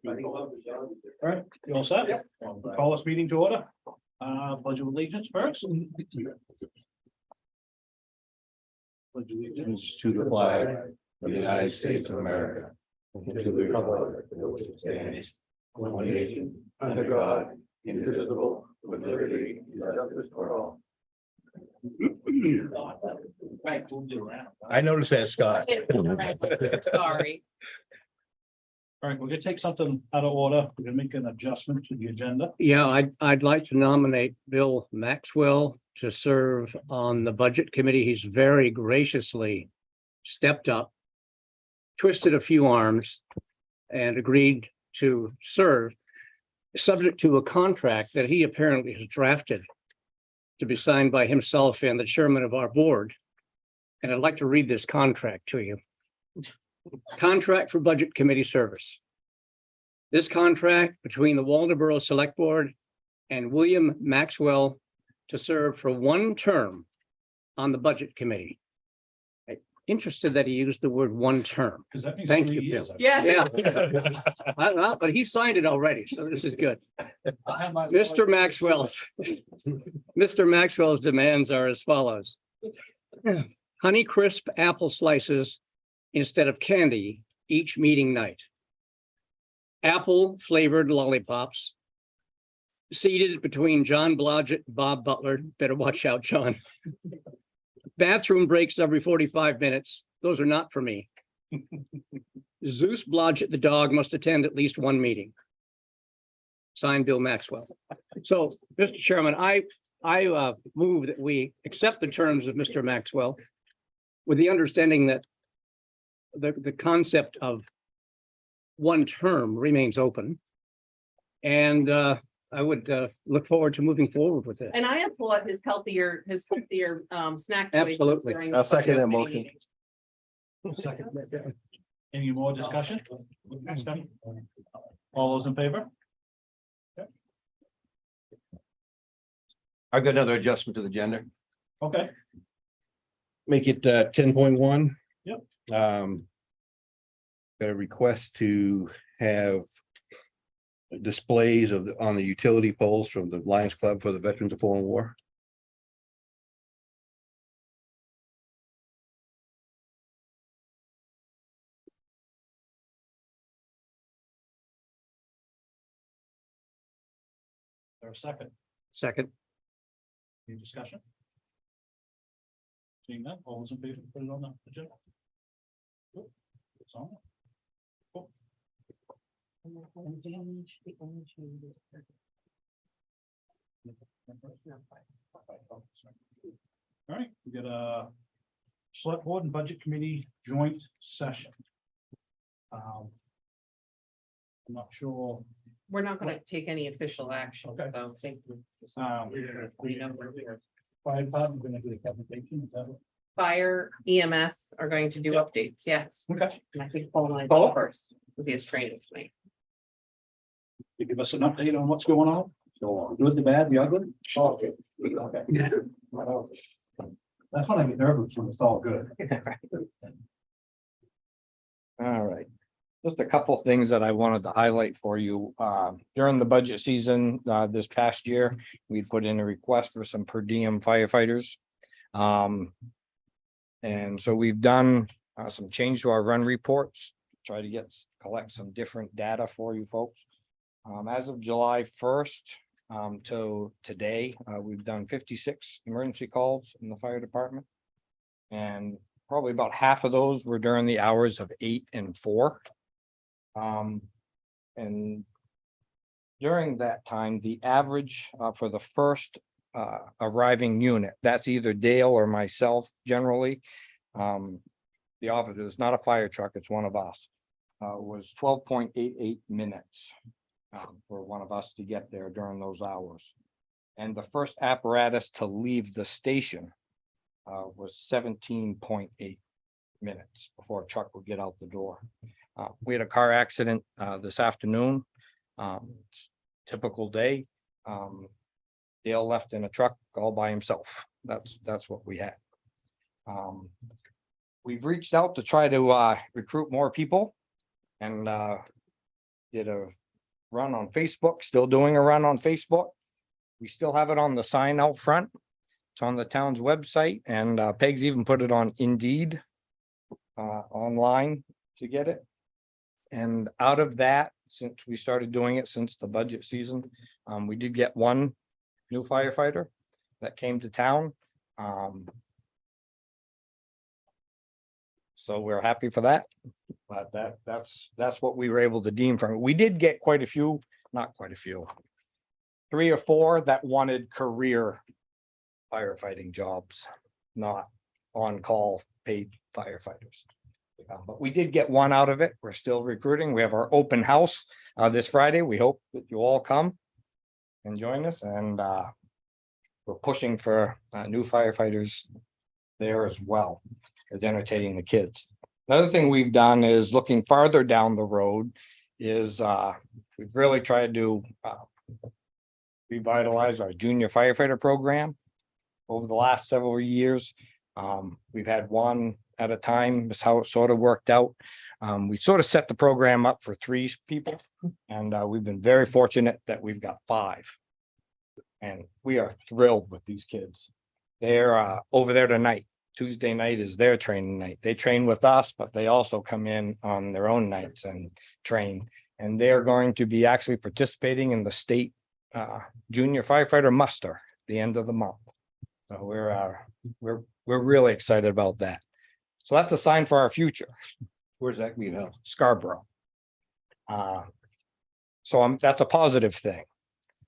All right, you all set? Call this meeting to order. Pledge of allegiance first. Pledge of allegiance To the flag of the United States of America, and to the republic for which it stands, one nation, under God, indivisible, with liberty and justice for all. Right, we'll do around. I noticed that, Scott. Sorry. All right, we're gonna take something out of order. We're gonna make an adjustment to the agenda. Yeah, I'd like to nominate Bill Maxwell to serve on the Budget Committee. He's very graciously stepped up, twisted a few arms, and agreed to serve, subject to a contract that he apparently has drafted to be signed by himself and the chairman of our board. And I'd like to read this contract to you. Contract for Budget Committee service. This contract between the Waldeboro Select Board and William Maxwell to serve for one term on the Budget Committee. I'm interested that he used the word one term. Because that means Thank 3 you, years. Bill. Yes. Yeah. Well, but he signed it already, so this is good. Mr. Maxwell's demands are as follows. Honeycrisp apple slices instead of candy each meeting night. Apple flavored lollipops. Seated between John Blodgett and Bob Butler. Better watch out, John. Bathroom breaks every 45 minutes. Those are not for me. Zeus Blodgett, the dog, must attend at least one meeting. Signed, Bill Maxwell. So, Mr. Chairman, I move that we accept the terms of Mr. Maxwell with the understanding that the concept of one term remains open. And I would look forward to moving forward with it. And I applaud his healthier snack. choices Absolutely. during I'll second that budget motion. meetings. Second. Any more discussion? All those in favor? I've got another adjustment to the agenda. Okay, Make it 10.1. Yep. Got a request to have displays on the utility poles from the Lions Club for the Veterans of Foreign War. there a second. Second, Any discussion? Seeing that, all those in favor, put it on the agenda. Cool. It's on. Cool. All right, we got a select board and budget committee joint session. I'm not sure. We're not gonna take any official action, Okay. so thank you. We know we're here. Fire department, we're gonna do the presentation, is that what? Fire EMS are going to do updates, yes. Okay. And I think Paul and I Paul? go first, because he has training tonight. You give us an update on what's going on? Good, the bad, the ugly? Okay. Okay. That's when I get nervous when it's all good. All right. Just a couple of things that I wanted to highlight for you. During the budget season, this past year, we put in a request for some per diem firefighters. And so we've done some change to our run reports, try to collect some different data for you folks. As of July 1st, to today, we've done 56 emergency calls in the fire department. And probably about half of those were during the hours of 8 and 4. And during that time, the average for the first arriving unit, that's either Dale or myself generally. The officer is not a fire truck, it's one of us, was 12.88 minutes for one of us to get there during those hours. And the first apparatus to leave the station was 17.8 minutes before a truck would get out the door. We had a car accident this afternoon. It's a typical day. Dale left in a truck all by himself. That's what we had. We've reached out to try to recruit more people, and did a run on Facebook, still doing a run on Facebook. We still have it on the sign out front. It's on the town's website, and Peg's even put it on Indeed online to get it. And out of that, since we started doing it since the budget season, we did get one new firefighter that came to town. So we're happy for that. But that's what we were able to deem from it. We did get quite a few, not quite a few. 3 or 4 that wanted career firefighting jobs, not on-call paid firefighters. But we did get one out of it. We're still recruiting. We have our open house this Friday. We hope that you all come and join us, and we're pushing for new firefighters there as well as entertaining the kids. Another thing we've done is looking farther down the road is we've really tried to revitalize our junior firefighter program. Over the last several years, we've had one at a time, is how it sort of worked out. We sort of set the program up for 3 people, and we've been very fortunate that we've got 5. And we are thrilled with these kids. They're over there tonight. Tuesday night is their training night. They train with us, but they also come in on their own nights and train. And they're going to be actually participating in the state junior firefighter muster at the end of the month. So we're really excited about that. So that's a sign for our future. Where's that mean now? Scarborough. So that's a positive thing.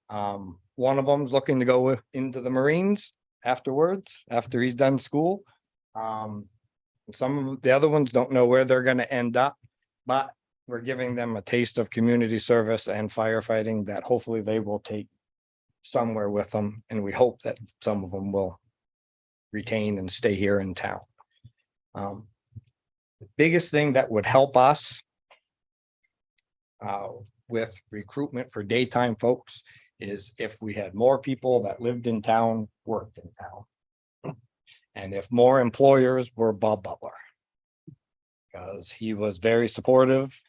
One of them's looking to go into the Marines afterwards, after he's done school. Some of the other ones don't know where they're going to end up, but we're giving them a taste of community service and firefighting that hopefully they will take somewhere with them. And we hope that some of them will retain and stay here in town. The biggest thing that would help us with recruitment for daytime folks is if we had more people that lived in town, worked in town. And if more employers were Bob Butler. Because he was very supportive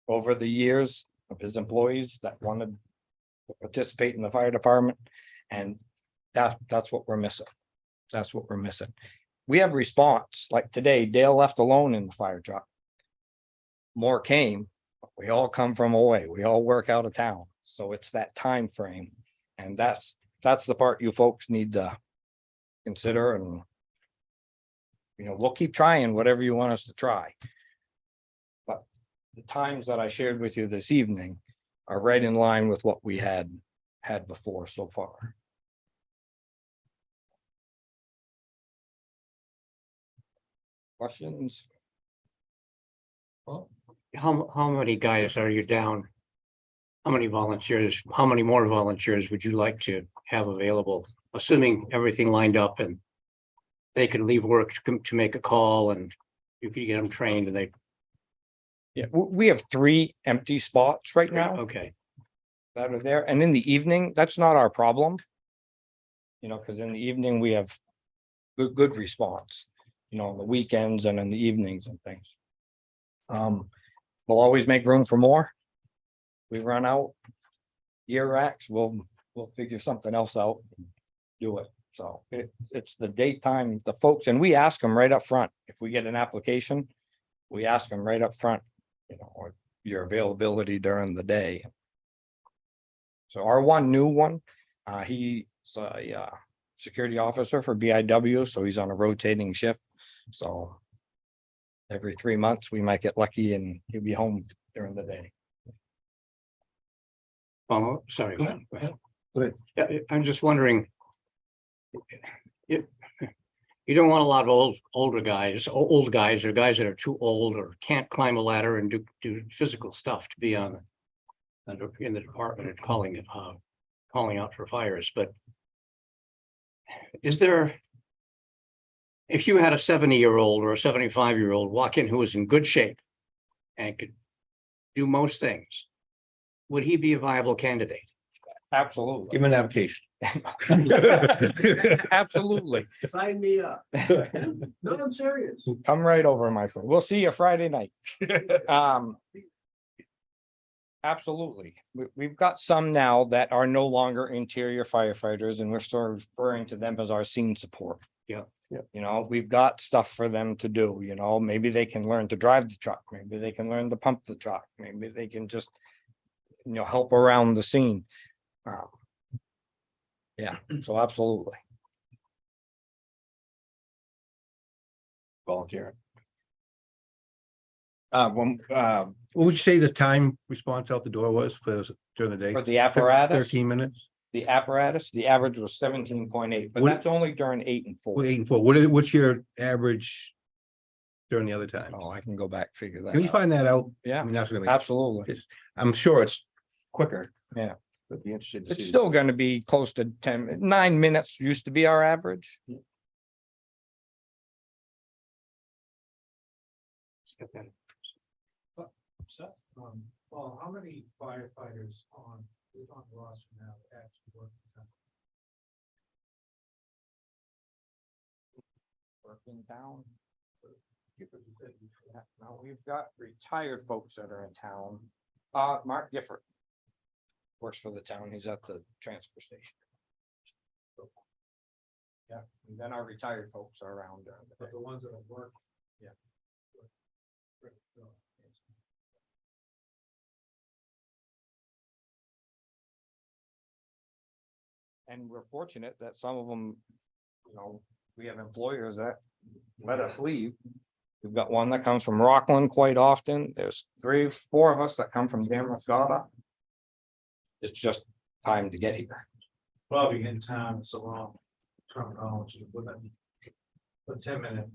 over the years of his employees that wanted to participate in the fire department. And that's what we're missing. That's what we're missing. We have response, like today, Dale left alone in the fire truck. More came, but we all come from away. We all work out of town. So it's that time frame. And that's the part you folks need to consider. And we'll keep trying whatever you want us to try. But the times that I shared with you this evening are right in line with what we had before so far. Questions? How many guys are you down? How many volunteers, how many more volunteers would you like to have available, assuming everything lined up and they could leave work to make a call and you could get them trained and they, Yeah, we have 3 empty spots right now okay, that are there. And in the evening, that's not our problem. Because in the evening we have good response, on the weekends and in the evenings and things. We'll always make room for more. We run out. Year racks, we'll figure something else out, and do it. So it's the daytime, the folks, and we ask them right up front. If we get an application, we ask them right up front, or your availability during the day. So our one new one, he's a security officer for BIW, so he's on a rotating shift. So every 3 months, we might get lucky and he'll be home during the day. oh, sorry. Go ahead. Go ahead. Yeah, I'm just wondering. You don't want a lot of old guys or guys that are too old or can't climb a ladder and do physical stuff to be in the department and calling out for fires. But is there, if you had a 70-year-old or a 75-year-old walk in who was in good shape and could do most things, would he be a viable candidate? Absolutely. Give him an application. Absolutely. Sign me up. No, I'm serious. Come right over, my friend. We'll see you Friday night. Absolutely. We've got some now that are no longer interior firefighters and we're sort of referring to them as our scene support. Yeah. Yeah. You know, we've got stuff for them to do, you know, maybe they can learn to drive the truck, maybe they can learn to pump the truck, maybe they can just, you know, help around the scene. Yeah, so absolutely. Volunteering. What would you say the time response out the door was for during the day? For the apparatus, 13 minutes, the apparatus, the average was 17.8, but What- that's only during 8 and 4. 8 and 4. What's your average during the other times? Oh, I can go back, figure that Can you out. find that out? I Yeah, mean, that's gonna be, absolutely. I'm sure it's quicker. Yeah. But be interested to It's see. still gonna be close to 9 minutes used to be our average. So, well, how many firefighters on roster now actually work? Working down. Yeah, now we've got retired folks that are in town. Mark Gifford. Works for the town. He's at the transfer station. Yeah, and then our retired folks are around during the day. The ones that have worked, yeah. And we're fortunate that some of them, you know, we have employers that let us leave. We've got one that comes from Rockland quite often. There's 3, 4 of us that come from Damascotta. It's just time to get here. Probably in time, it's a long terminology, with a 10-minute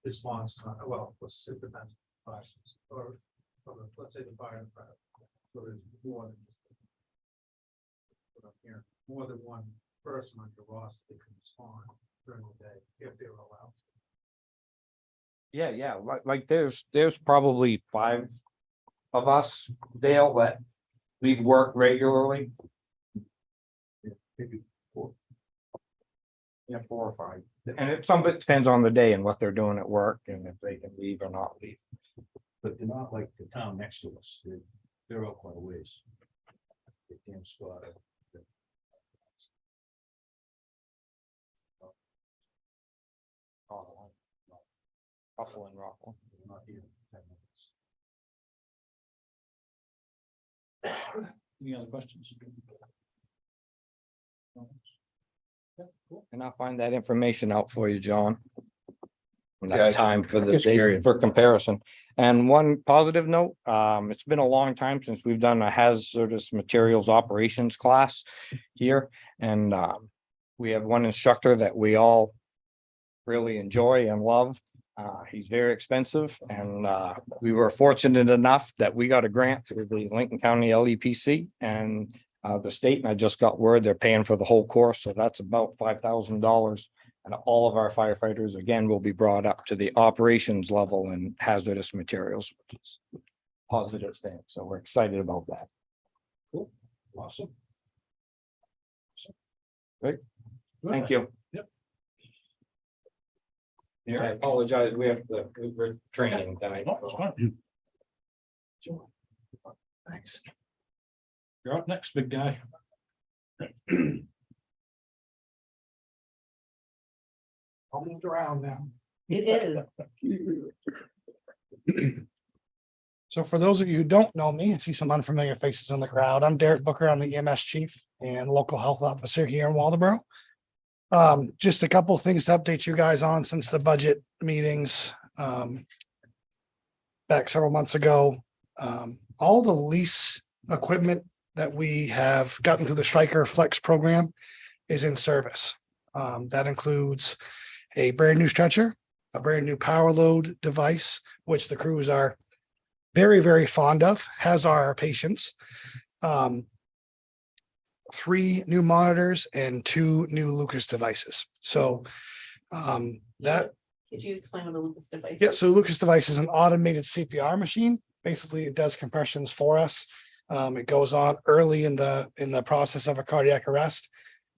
response time, well, it depends. Or, let's say the fire department, so there's more than just. Put up here, more than one person on the roster that can respond during the day, if they're allowed. Yeah, like there's probably 5 of us, Dale, that we've worked regularly. Maybe 4. Yeah, 4 or 5. And some of it depends on the day and what they're doing at work and if they can leave or not leave. But they're not like the town next to us. They're out quite a ways. They can't squat it. Couple in Rockland. They're not here in 10 minutes. Any other questions? Yeah, cool. And I'll find that information out for you, John. When Yeah, that time for the just date curious. for comparison. And one positive note, it's been a long time since we've done a hazardous materials operations class here. And we have one instructor that we all really enjoy and love. He's very expensive and we were fortunate enough that we got a grant through the Lincoln County LEPC and the state, and I just got word they're paying for the whole course, so that's about $5,000. And all of our firefighters, again, will be brought up to the operations level in hazardous materials, which is a positive thing, so we're excited about that. Awesome. Great. Thank you. Yep. I apologize, we're training tonight. No, it's fine. Thanks. You're up next, big guy. I'll move around now. It is. So for those of you who don't know me, I see some unfamiliar faces in the crowd. I'm Derek Booker. I'm the EMS chief and local health officer here in Waldeboro. Just a couple of things to update you guys on since the budget meetings back several months ago. All the lease equipment that we have gotten through the Stryker Flex program is in service. That includes a brand new stretcher, a brand new power load device, which the crews are very, very fond of, has our patients. 3 new monitors and 2 new Lucas devices. So that, Could you explain what a Lucas device? yeah, is? so Lucas device is an automated CPR machine. Basically, it does compressions for us. It goes on early in the process of a cardiac arrest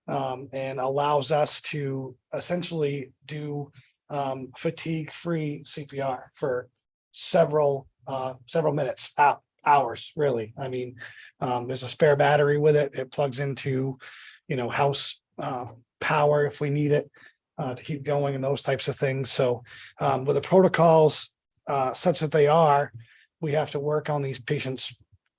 and allows us to essentially do fatigue-free CPR for several minutes out hours, really. I mean, there's a spare battery with it. It plugs into, house power if we need it to keep going and those types of things. So with the protocols such that they are, we have to work on these patients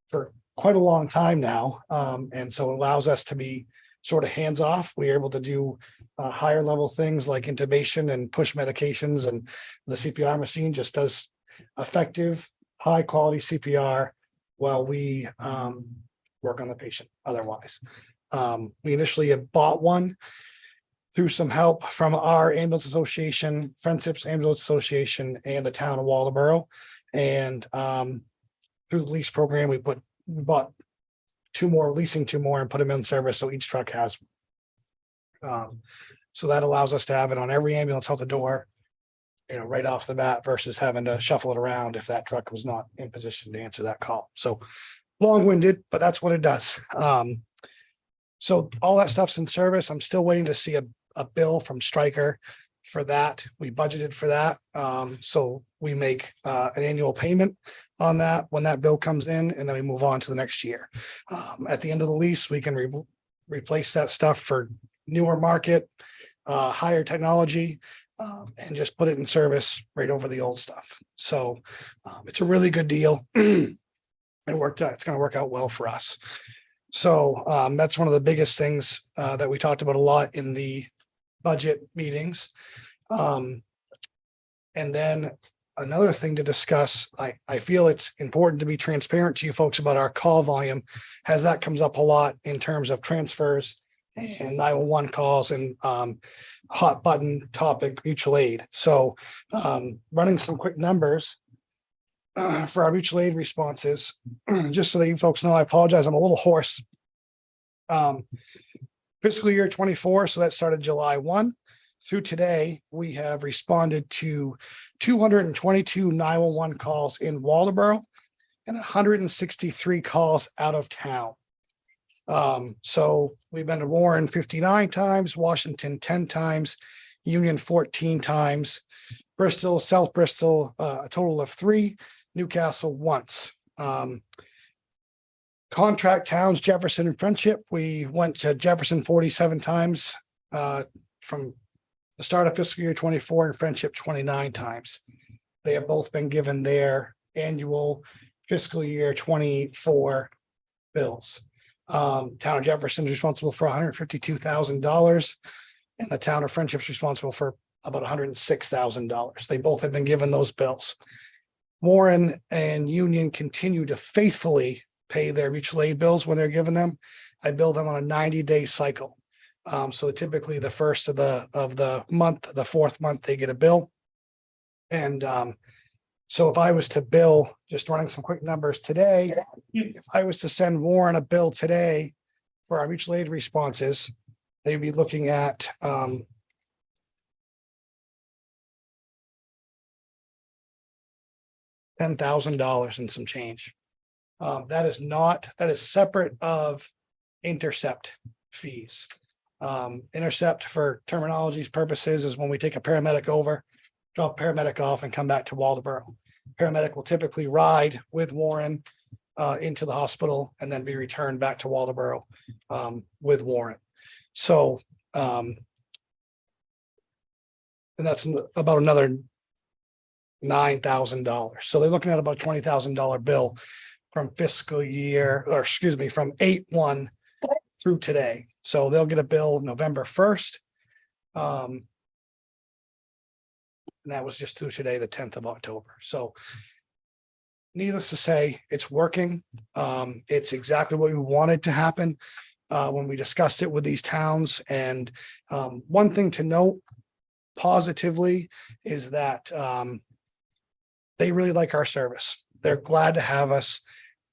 for quite a long time now. And so it allows us to be sort of hands off. We're able to do higher level things like intubation and push medications, and the CPR machine just does effective, high quality CPR while we work on the patient otherwise. We initially had bought one through some help from our ambulance association, Friendships Ambulance Association, and the town of Waldeboro. And through the lease program, we bought leasing two more and put them in service. So each truck has. So that allows us to have it on every ambulance out the door, right off the bat versus having to shuffle it around if that truck was not in position to answer that call. So long-winded, but that's what it does. So all that stuff's in service. I'm still waiting to see a bill from Stryker for that. We budgeted for that. So we make an annual payment on that when that bill comes in, and then we move on to the next year. At the end of the lease, we can replace that stuff for newer market, higher technology, and just put it in service right over the old stuff. So it's a really good deal. It worked out. It's going to work out well for us. So that's one of the biggest things that we talked about a lot in the budget meetings. And then another thing to discuss, I feel it's important to be transparent to you folks about our call volume, as that comes up a lot in terms of transfers and 911 calls and hot button topic mutual aid. So running some quick numbers for our mutual aid responses, just so that you folks know, I apologize, I'm a little hoarse. Fiscal year 24, so that started July 1 through today, we have responded to 222 911 calls in Waldeboro and 163 calls out of town. So we've been to Warren 59 times, Washington 10 times, Union 14 times, Bristol, South Bristol, a total of 3, Newcastle once. Contract towns, Jefferson and Friendship, we went to Jefferson 47 times from the start of fiscal year 24, and Friendship 29 times. They have both been given their annual fiscal year 24 bills. Town of Jefferson is responsible for $152,000, and the town of Friendship is responsible for about $106,000. They both have been given those bills. Warren and Union continue to faithfully pay their mutual aid bills when they're given them. I bill them on a 90-day cycle. So typically the first of the month, the fourth month, they get a bill. And so if I was to bill, just running some quick numbers today, if I was to send Warren a bill today for our mutual aid responses, they'd be looking at $10,000 and some change. That is separate of intercept fees. Intercept, for terminology's purposes, is when we take a paramedic over, drop paramedic off and come back to Waldeboro. Paramedic will typically ride with Warren into the hospital and then be returned back to Waldeboro with Warren. So and that's about another $9,000. So they're looking at about $20,000 bill from fiscal year, or excuse me, from 8/1 through today. So they'll get a bill November 1st. And that was just through today, the 10th of October. So needless to say, it's working. It's exactly what we wanted to happen when we discussed it with these towns. And one thing to note positively is that they really like our service. They're glad to have us.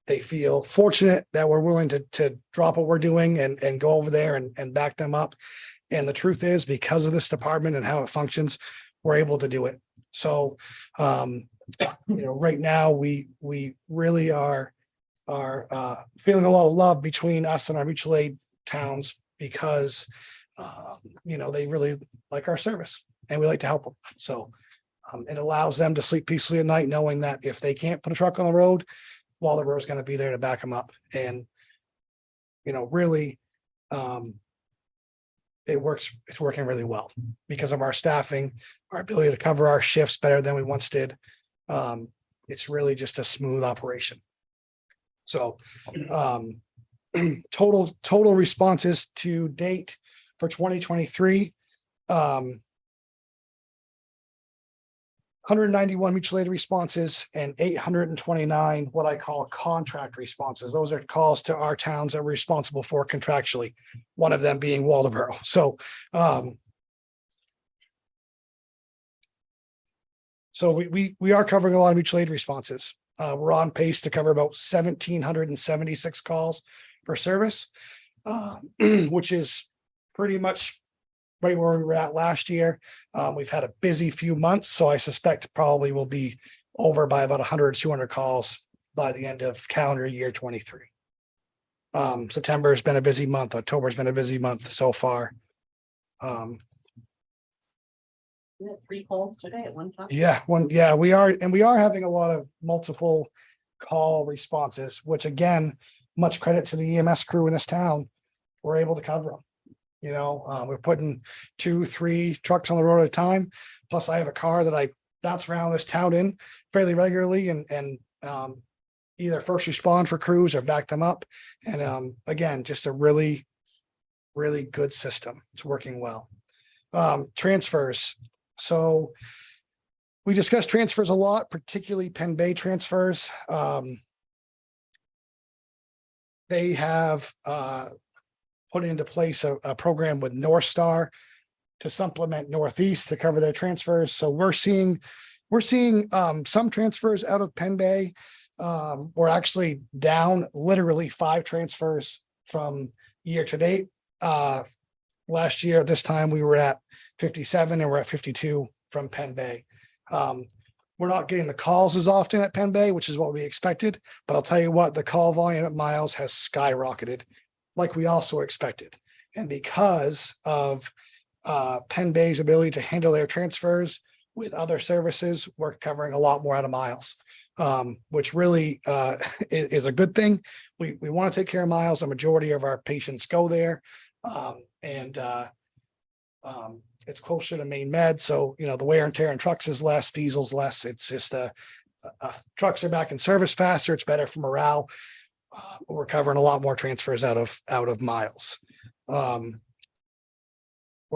They feel fortunate that we're willing to drop what we're doing and go over there and back them up. And the truth is, because of this department and how it functions, we're able to do it. So, right now we really are feeling a lot of love between us and our mutual aid towns because, they really like our service and we like to help them. So it allows them to sleep peacefully at night, knowing that if they can't put a truck on the road, Waldeboro is going to be there to back them up and, really, it's working really well because of our staffing, our ability to cover our shifts better than we once did. It's really just a smooth operation. So, total responses to date for 2023. 191 mutual aid responses and 829 what I call contract responses. Those are calls to our towns that we're responsible for contractually, one of them being Waldeboro. So we are covering a lot of mutual aid responses. We're on pace to cover about 1,776 calls for service, which is pretty much right where we were at last year. We've had a busy few months, so I suspect probably will be over by about 100, 200 calls by the end of calendar year 23. September has been a busy month. October has been a busy month so far. We had 3 calls today at one time. We are having a lot of multiple call responses, which again, much credit to the EMS crew in this town. We're able to cover them. We're putting 2, 3 trucks on the road at a time. Plus I have a car that I bounce around this town in fairly regularly and either first respond for crews or back them up. And again, just a really, really good system. It's working well. Transfers. So we discussed transfers a lot, particularly Penn Bay transfers. They have put into place a program with North Star to supplement Northeast to cover their transfers. So we're seeing some transfers out of Penn Bay. We're actually down literally 5 transfers from year to date. Last year, at this time, we were at 57 and we're at 52 from Penn Bay. We're not getting the calls as often at Penn Bay, which is what we expected. But I'll tell you what, the call volume at Miles has skyrocketed like we also expected. And because of Penn Bay's ability to handle their transfers with other services, we're covering a lot more out of Miles, which really is a good thing. We want to take care of Miles. The majority of our patients go there. It's closer to main med. So, the wear and tear on trucks is less, diesel's less. It's just trucks are back in service faster. It's better for morale. We're covering a lot more transfers out of Miles. We're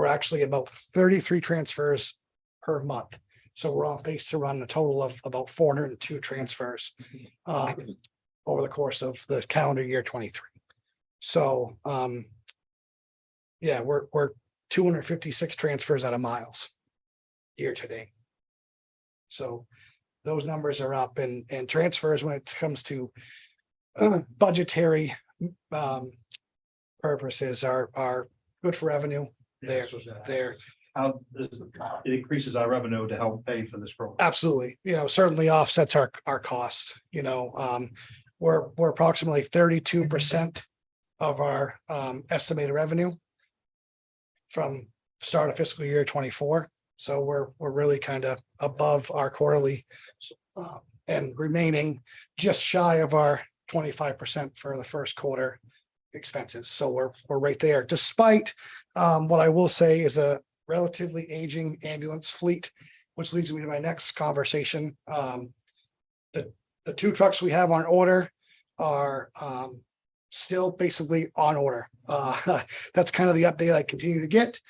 actually about 33 transfers per month. So we're on pace to run a total of about 402 transfers over the course of the calendar year 23. So we're 256 transfers out of Miles year to date. So those numbers are up and transfers when it comes to budgetary purposes are good for revenue. They're How it increases our revenue to help pay for this program. absolutely, certainly offsets our costs. We're approximately 32% of our estimated revenue from start of fiscal year 24. So we're really kind of above our quarterly and remaining just shy of our 25% for the first quarter expenses. So we're right there, despite what I will say is a relatively aging ambulance fleet, which leads me to my next conversation. The 2 trucks we have on order are still basically on order. That's kind of the update I continue to get.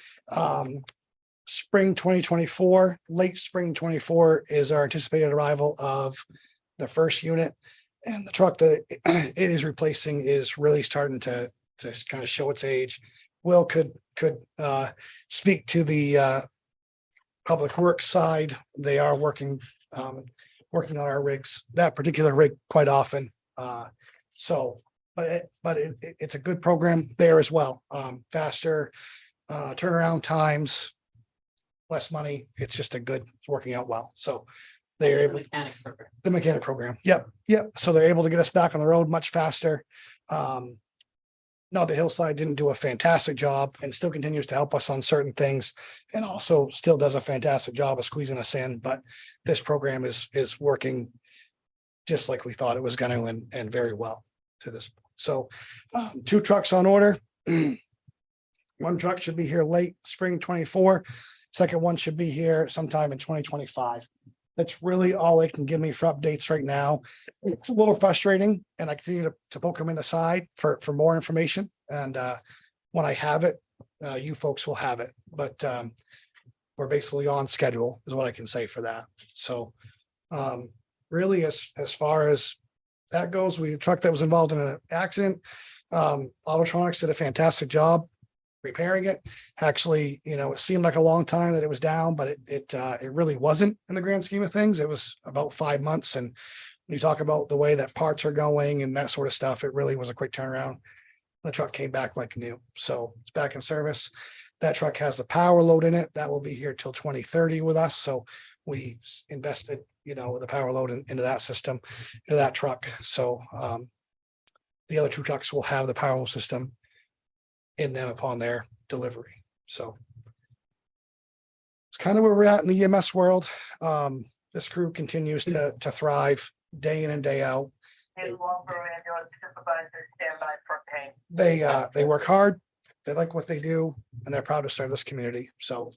Spring 2024, late spring 24 is our anticipated arrival of the first unit. And the truck that it is replacing is really starting to kind of show its age. Will could speak to the public works side. They are working on our rigs, that particular rig quite often. But it's a good program there as well. Faster turnaround times, less money. It's just it's working out well. So they're able. The mechanic program. Yep. So they're able to get us back on the road much faster. No, the Hillside didn't do a fantastic job and still continues to help us on certain things and also still does a fantastic job of squeezing us in. But this program is working just like we thought it was gonna and very well to this. So 2 trucks on order. One truck should be here late spring 24. Second one should be here sometime in 2025. That's really all they can give me for updates right now. It's a little frustrating and I continue to poke them in the side for more information. And when I have it, you folks will have it. But we're basically on schedule is what I can say for that. So really, as far as that goes, a truck that was involved in an accident. Autotronics did a fantastic job repairing it. Actually, it seemed like a long time that it was down, but it really wasn't in the grand scheme of things. It was about 5 months. And when you talk about the way that parts are going and that sort of stuff, it really was a quick turnaround. The truck came back like new. So it's back in service. That truck has the power load in it. That will be here till 2030 with us. So we invested, the power load into that system, into that truck. So the other 2 trucks will have the power load system in them upon their delivery. So it's kind of where we're at in the EMS world. This crew continues to thrive day in and day out. They work hard. They like what they do and they're proud to serve this community. So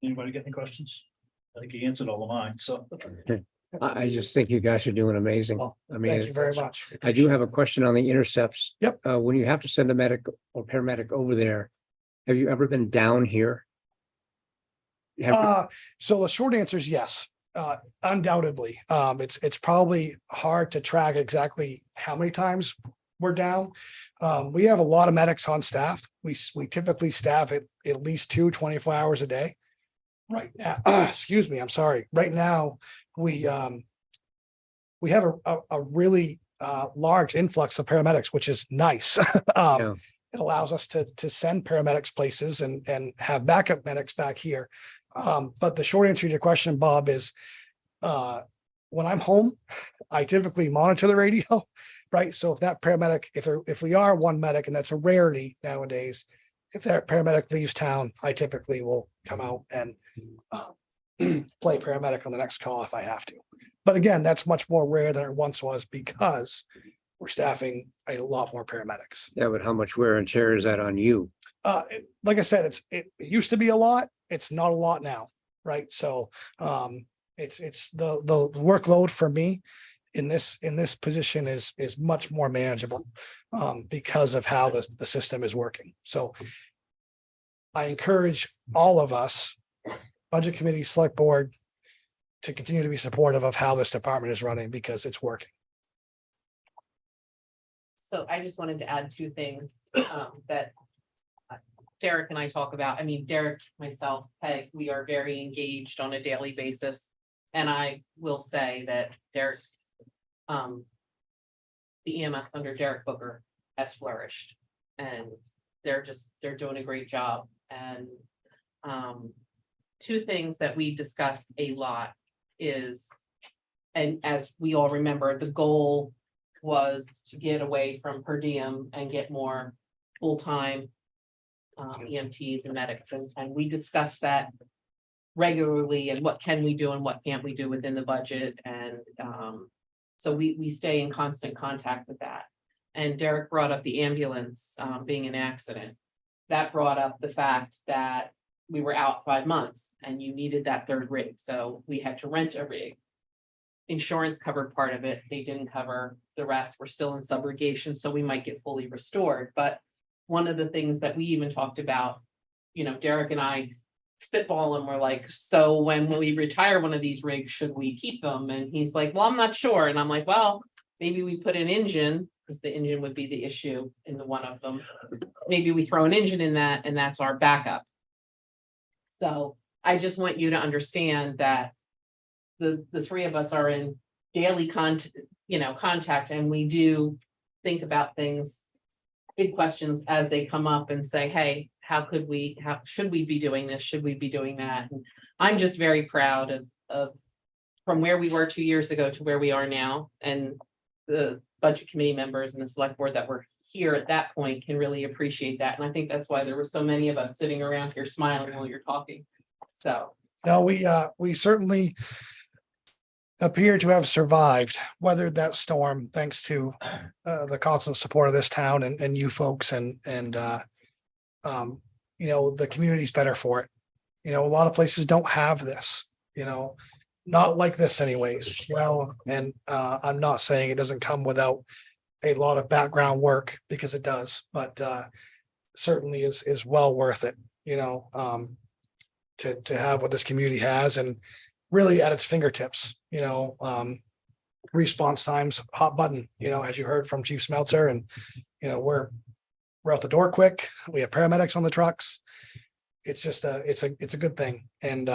Anybody got any questions? I think you answered all of mine, so. I just think you guys are doing amazing. Well, I mean, thank you very much. I do have a question on the intercepts. Yep. When you have to send a medic or paramedic over there, have you ever been down here? So the short answer is yes, undoubtedly. It's probably hard to track exactly how many times we're down. We have a lot of medics on staff. We typically staff at least 24 hours a day. Right now, excuse me, I'm sorry. Right now, we have a really large influx of paramedics, which is nice. Yeah. It allows us to send paramedics places and have backup medics back here. But the short answer to your question, Bob, is when I'm home, I typically monitor the radio, right? So if that paramedic, if we are one medic, and that's a rarity nowadays, if that paramedic leaves town, I typically will come out and play paramedic on the next call if I have to. But again, that's much more rare than it once was because we're staffing a lot more paramedics. Yeah, but how much wear and tear is that on you? Like I said, it used to be a lot. It's not a lot now, right? So it's the workload for me in this position is much more manageable because of how the system is working. So I encourage all of us, budget committee, select board, to continue to be supportive of how this department is running because it's working. So I just wanted to add 2 things that Derek and I talk about. I mean, Derek, myself, Peg, we are very engaged on a daily basis. And I will say that Derek, the EMS under Derek Booker has flourished. And they're doing a great job. And 2 things that we discussed a lot is, and as we all remember, the goal was to get away from per diem and get more full-time EMTs and medics. And we discussed that regularly and what can we do and what can't we do within the budget. And so we stay in constant contact with that. And Derek brought up the ambulance being an accident. That brought up the fact that we were out 5 months and you needed that 3rd rig. So we had to rent a rig. Insurance covered part of it. They didn't cover the rest. We're still in subrogation, so we might get fully restored. But one of the things that we even talked about, Derek and I spitball and we're like, so when we retire one of these rigs, should we keep them? And he's like, well, I'm not sure. And I'm like, well, maybe we put an engine, because the engine would be the issue in the one of them. Maybe we throw an engine in that and that's our backup. So I just want you to understand that the 3 of us are in daily contact, and we do think about things, big questions as they come up and say, hey, how should we be doing this? Should we be doing that? And I'm just very proud of from where we were 2 years ago to where we are now. And the budget committee members and the select board that were here at that point can really appreciate that. And I think that's why there were so many of us sitting around here smiling while you're talking. So. No, we certainly, appear to have survived, weathered that storm, thanks to the constant support of this town and you folks and you know, the community's better for it. You know, a lot of places don't have this, you know, not like this anyways, you know, and I'm not saying it doesn't come without a lot of background work, because it does, but certainly is well worth it, you know, to have what this community has and really at its fingertips, you know, response times, hot button, you know, as you heard from Chief Smeltzer, and, you know, we're out the door quick. We have paramedics on the trucks. It's just it's a good thing. And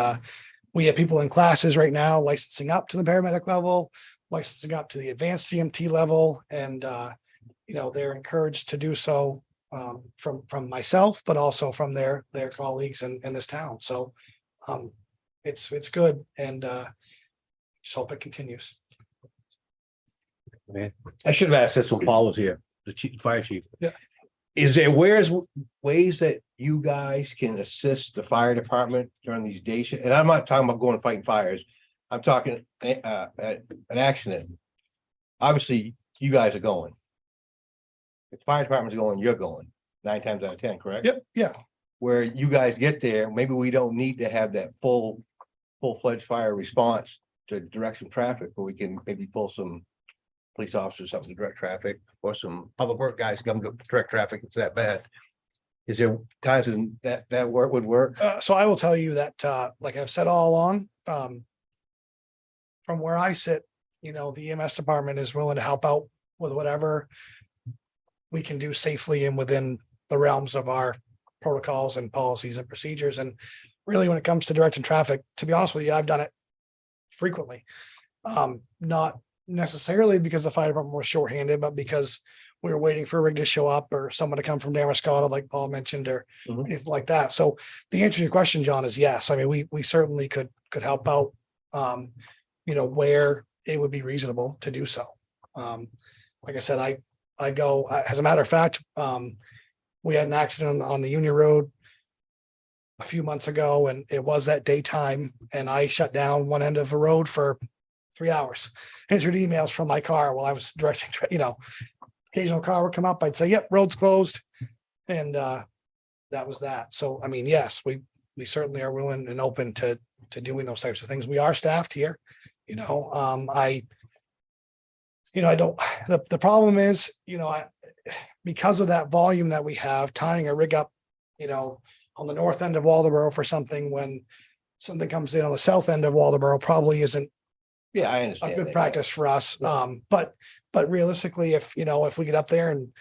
we have people in classes right now licensing up to the paramedic level, licensing up to the advanced CMT level. And you know, they're encouraged to do so from myself, but also from their colleagues in this town. So it's good, and just hope it continues. I should have asked this when Paul was here, the chief, fire chief. Yeah. Is there ways that you guys can assist the fire department during these day shifts? And I'm not talking about going and fighting fires. I'm talking an accident. Obviously, you guys are going. If the fire department's going, you're going 9 times out of 10, correct? Yep, yeah. Where you guys get there, maybe we don't need to have that full-fledged fire response to direct some traffic, but we can maybe pull some police officers up to direct traffic, or some public work guys come to direct traffic. It's that bad. Is there times in that work would work? So I will tell you that, like I've said all along, from where I sit, you know, the EMS department is willing to help out with whatever we can do safely and within the realms of our protocols and policies and procedures. And really, when it comes to directing traffic, to be honest with you, I've done it frequently. Not necessarily because the fire department was shorthanded, but because we were waiting for a rig to show up or someone to come from Damascotta, like Paul mentioned, or Mhm. anything like that. So the answer to your question, John, is yes. I mean, we certainly could help out, you know, where it would be reasonable to do so. Like I said, I go, as a matter of fact, we had an accident on the Union Road a few months ago, and it was at daytime, and I shut down one end of a road for 3 hours, answered emails from my car while I was directing, you know, occasional car would come up, I'd say, yep, road's closed. And that was that. So, I mean, yes, we certainly are willing and open to doing those types of things. We are staffed here, you know, I don't, the problem is, you know, because of that volume that we have, tying a rig up, you know, on the north end of Waldoboro for something, when something comes in on the south end of Waldoboro, probably isn't Yeah, I a understand. good that. practice for us. Yeah. But realistically, if, you know, if we get up there and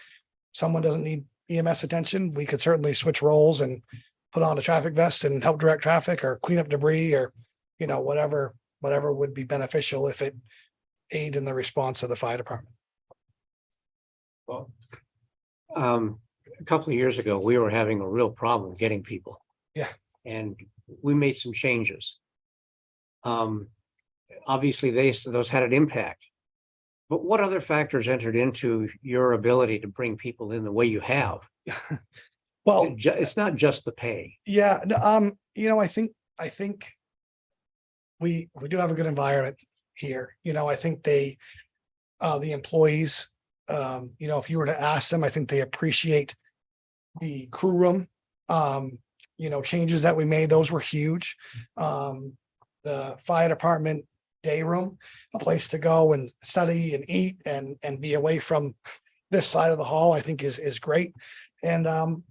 someone doesn't need EMS attention, we could certainly switch roles and put on a traffic vest and help direct traffic or clean up debris, or, you know, whatever would be beneficial if it aid in the response of the fire department. A couple of years ago, we were having a real problem getting people. Yeah. And we made some changes. Obviously, those had an impact. But what other factors entered into your ability to bring people in the way you have? Well, It's not just the pay. yeah, you know, I think we do have a good environment here. You know, I think the employees, you know, if you were to ask them, I think they appreciate the crew room. You know, changes that we made, those were huge. The fire department day room, a place to go and study and eat and be away from this side of the hall, I think is great. And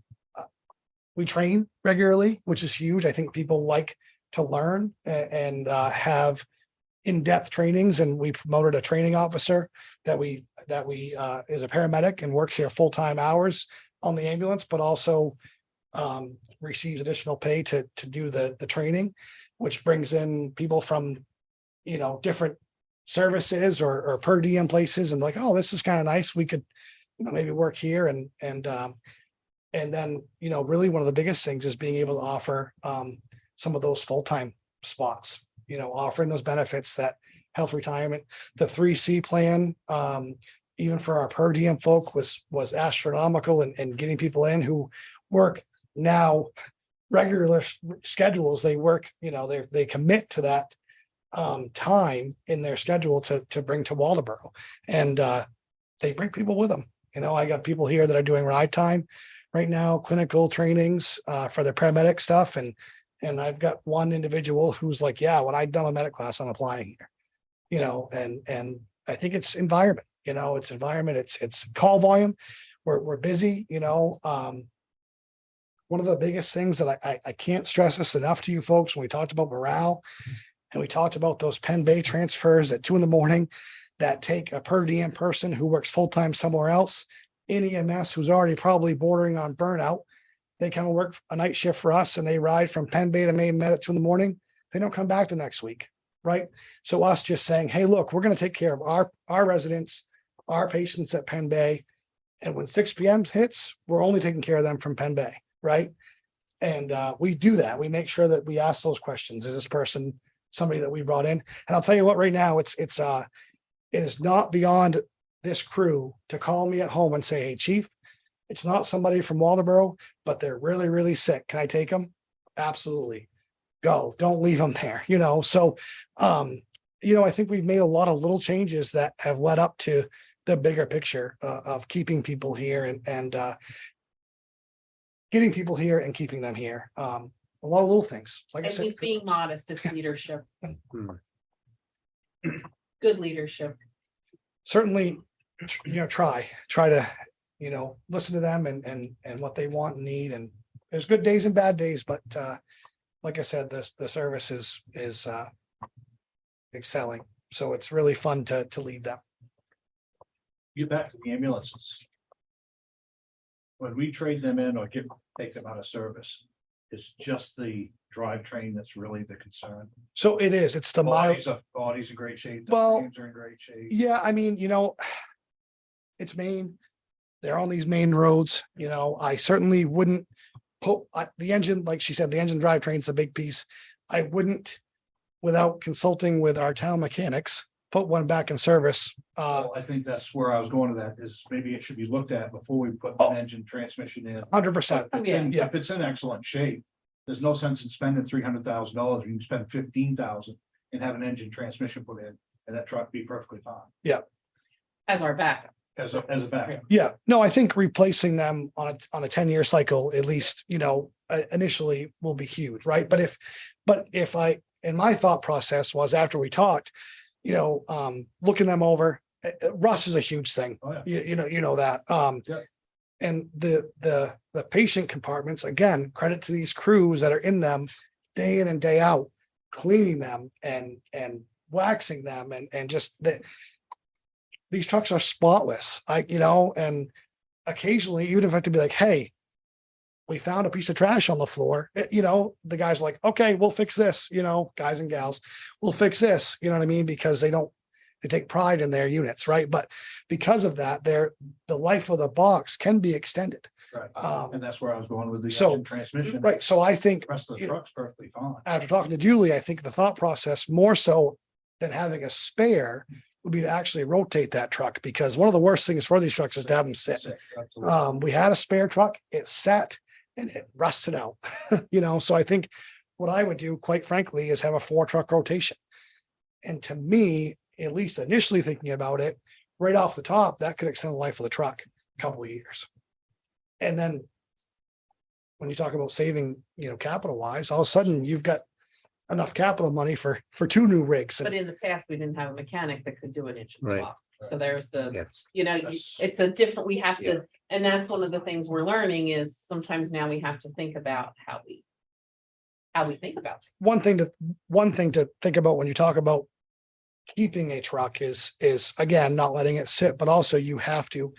we train regularly, which is huge. I think people like to learn and have in-depth trainings, and we promoted a training officer that we is a paramedic and works here full-time hours on the ambulance, but also receives additional pay to do the training, which brings in people from, you know, different services or per diem places, and like, oh, this is kind of nice. We could, you know, maybe work here and then, you know, really one of the biggest things is being able to offer some of those full-time spots, you know, offering those benefits, that health retirement, the 3C plan, even for our per diem folk was astronomical, and getting people in who work now regular schedules. They work, you know, they commit to that time in their schedule to bring to Waldeboro. And they bring people with them. You know, I got people here that are doing ride time right now, clinical trainings for their paramedic stuff. And I've got one individual who's like, yeah, when I've done a medic class, I'm applying here. You know, and I think it's environment, you know, it's environment, it's call volume. We're busy, you know. One of the biggest things that I can't stress this enough to you folks, when we talked about morale and we talked about those Penn Bay transfers at 2 a.m. that take a per diem person who works full-time somewhere else in EMS, who's already probably bordering on burnout. They come and work a night shift for us and they ride from Penn Bay to Maine Med at 2 a.m. They don't come back the next week, right? So us just saying, hey, look, we're going to take care of our residents, our patients at Penn Bay. And when 6 p.m. hits, we're only taking care of them from Penn Bay, right? And we do that. We make sure that we ask those questions. Is this person somebody that we brought in? And I'll tell you what, right now, it is not beyond this crew to call me at home and say, hey, chief, it's not somebody from Waldeboro, but they're really, really sick. Can I take them? Absolutely. Go. Don't leave them there, you know? So, you know, I think we've made a lot of little changes that have led up to the bigger picture of keeping people here and getting people here and keeping them here. A lot of little things, like I And said. he's being modest, it's leadership. Good leadership. Certainly, you know, try to, you know, listen to them and what they want and need. And there's good days and bad days, but like I said, the service is excelling. So it's really fun to lead them. Get back to the ambulances. When we trade them in or take them out of service, it's just the drivetrain that's really the concern. So it is, it's the mile. Bodies in great shape. The Well, frames are in great shape. Yeah, I mean, you know, it's Maine. They're on these main roads, you know, I certainly wouldn't put the engine, like she said, the engine drivetrain's a big piece. I wouldn't, without consulting with our town mechanics, put one back in service. Well, I think that's where I was going to that, is maybe it should be looked at before we put Oh. an engine transmission in. 100%. If it's in- Yeah. if it's in excellent shape, there's no sense in spending $300,000. You can spend 15,000 and have an engine transmission put in, and that truck be perfectly fine As our backup. as a backup. Yeah, no, I think replacing them on a 10-year cycle, at least, you know, initially will be huge, right? But if and my thought process was, after we talked, you know, looking them over, rust is a huge thing. Oh, yeah. You know that. Yeah. And the patient compartments, again, credit to these crews that are in them day in and day out, cleaning them and waxing them and just these trucks are spotless. And occasionally, even if I have to be like, hey, we found a piece of trash on the floor, you know, the guy's like, okay, we'll fix this, you know, guys and gals, we'll fix this, you know what I mean? Because they take pride in their units, right? But because of that, the life of the box can be extended. Right. Um, And that's where I was going with the So, engine transmission. right, so I think, The rest of the you know, truck's perfectly fine. after talking to Julie, I think the thought process, more so than having a spare, would be to actually rotate that truck, because one of the worst things for these trucks is to have them sit. Absolutely. We had a spare truck, it sat and it rusted out, you know, so I think what I would do, quite frankly, is have a 4-truck rotation. And to me, at least initially thinking about it, right off the top, that could extend the life of the truck a couple of years. And then when you talk about saving, you know, capital wise, all of a sudden you've got enough capital money for 2 new rigs. But And in the past, we didn't have a mechanic that could do an engine Right. swap. So there's the, Yes. you know, Yes. it's a different, we have to, and that's one of the things we're learning is sometimes now we have to think about how we think about it. one thing to think about when you talk about keeping a truck is again, not letting it sit, but also you have to,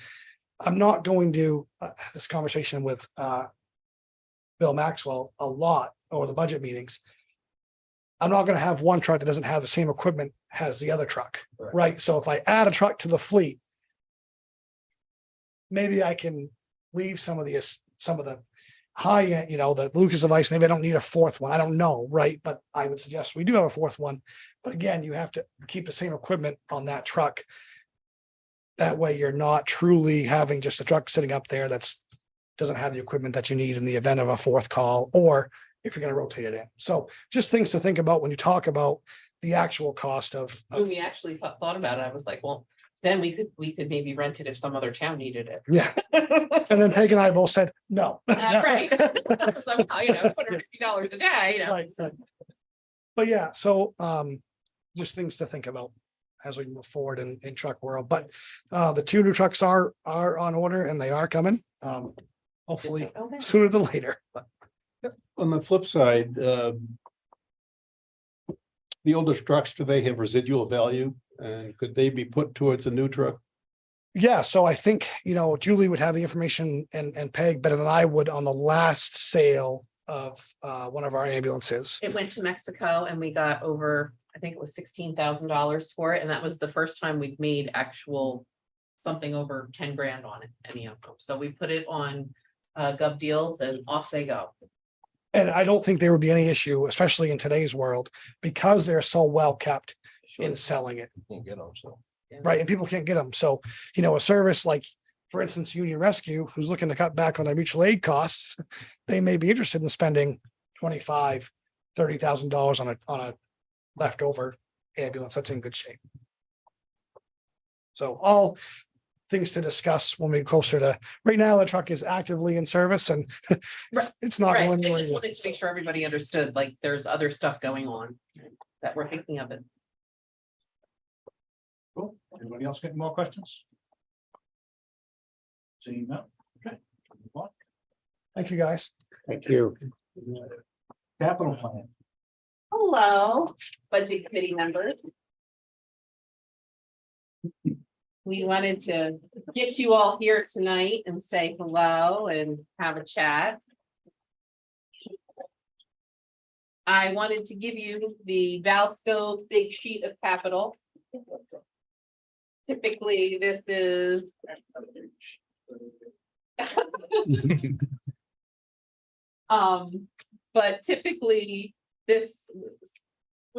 I'm not going to, this conversation with Bill Maxwell a lot over the budget meetings. I'm not gonna have one truck that doesn't have the same equipment as the other truck, Right. right? So if I add a truck to the fleet, maybe I can leave some of the high end, you know, the Lucas device, maybe I don't need a 4th one. I don't know, right? But I would suggest we do have a 4th one. But again, you have to keep the same equipment on that truck. That way you're not truly having just a truck sitting up there doesn't have the equipment that you need in the event of a 4th call, or if you're going to rotate it in. So just things to think about when you talk about the actual cost of, When we actually thought about it, I was like, well, then we could maybe rent it if some other town needed it. yeah. And then Peg and I both said, no. Right. Somehow, $250 a day, Right, right. But yeah, so just things to think about as we move forward in truck world. But the 2 new trucks are on order and they are coming. Hopefully Okay. sooner than later. But On the flip side, the older trucks, do they have residual value? And could they be put towards a new truck? yeah, so I think, Julie would have the information and Peg better than I would on the last sale of one of our ambulances. It went to Mexico and we got over, I think it was $16,000 for it, and that was the first time we've made actual something over 10 grand on it, any of them. So we put it on Gov Deals and off they go. And I don't think there would be any issue, especially in today's world, because they're so well kept in selling it. Can't get them, so. Right, and people can't get them. So, a service like, for instance, Union Rescue, who's looking to cut back on their mutual aid costs, they may be interested in spending $25,000-$30,000 on a leftover ambulance that's in good shape. So all things to discuss when we get closer to, right now, the truck is actively in service and it's not Right, I going anywhere just yet. wanted to make sure everybody understood, like, there's other stuff going on that we're thinking of it. Cool. Anybody else got any more questions? Seeing none, okay. Move on. Thank you, guys. Thank you. Capital plan. Hello, budget committee members. We wanted to get you all here tonight and say hello and have a chat. I wanted to give you the Valsco big sheet of capital. Typically, this is but typically this,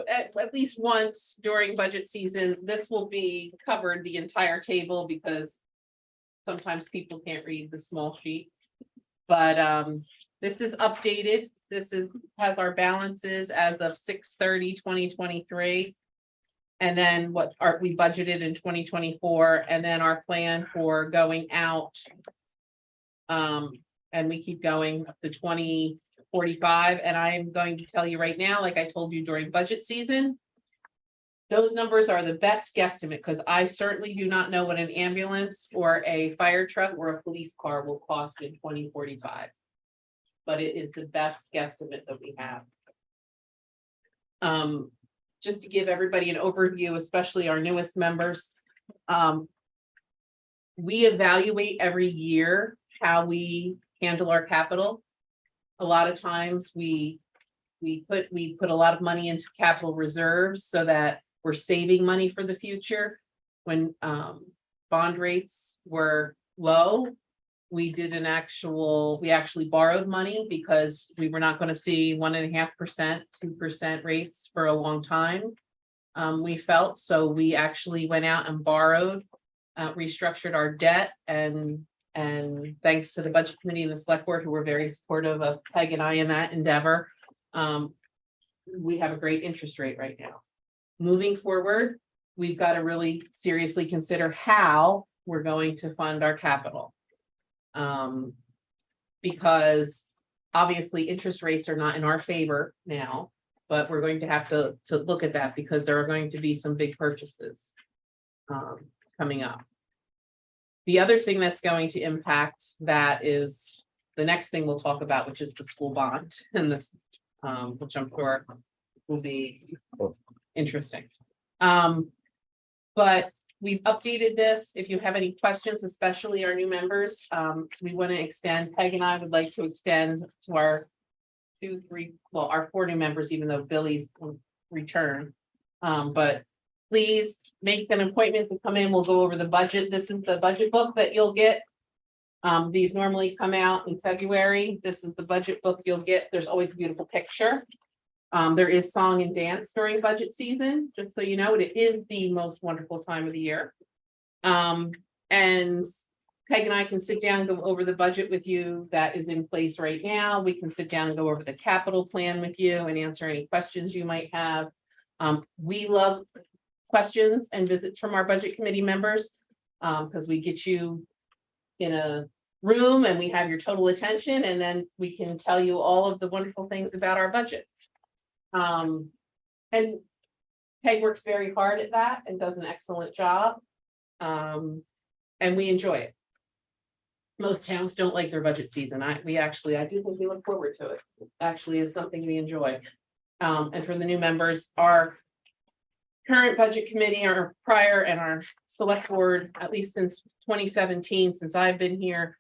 at least once during budget season, this will be covered the entire table because sometimes people can't read the small sheet. But this is updated. This has our balances as of 6/30/2023. And then what we budgeted in 2024, and then our plan for going out. And we keep going up to 2045, and I am going to tell you right now, like I told you during budget season. Those numbers are the best guesstimate, because I certainly do not know what an ambulance or a fire truck or a police car will cost in 2045. But it is the best guesstimate that we have. Just to give everybody an overview, especially our newest members. We evaluate every year how we handle our capital. A lot of times we put a lot of money into capital reserves so that we're saving money for the future. When bond rates were low, we actually borrowed money because we were not going to see 1.5%, 2% rates for a long time. We felt, so we actually went out and borrowed, restructured our debt, and thanks to the budget committee and the select board, who were very supportive of Peg and I in that endeavor. We have a great interest rate right now. Moving forward, we've got to really seriously consider how we're going to fund our capital. Because obviously interest rates are not in our favor now, but we're going to have to look at that because there are going to be some big purchases coming up. The other thing that's going to impact that is the next thing we'll talk about, which is the school bond, and this, which I'm sure will be interesting. But we've updated this. If you have any questions, especially our new members, we want to extend, Peg and I would like to extend to our our 4 new members, even though Billy's return. But please make an appointment to come in. We'll go over the budget. This is the budget book that you'll get. These normally come out in February. This is the budget book you'll get. There's always a beautiful picture. There is song and dance during budget season, just so you know, it is the most wonderful time of the year. And Peg and I can sit down and go over the budget with you that is in place right now. We can sit down and go over the capital plan with you and answer any questions you might have. We love questions and visits from our budget committee members. Because we get you in a room and we have your total attention, and then we can tell you all of the wonderful things about our budget. And Peg works very hard at that and does an excellent job. And we enjoy it. Most towns don't like their budget season. I do think we look forward to it. Actually is something we enjoy. And for the new members, our current budget committee, our prior and our select board, at least since 2017, since I've been here,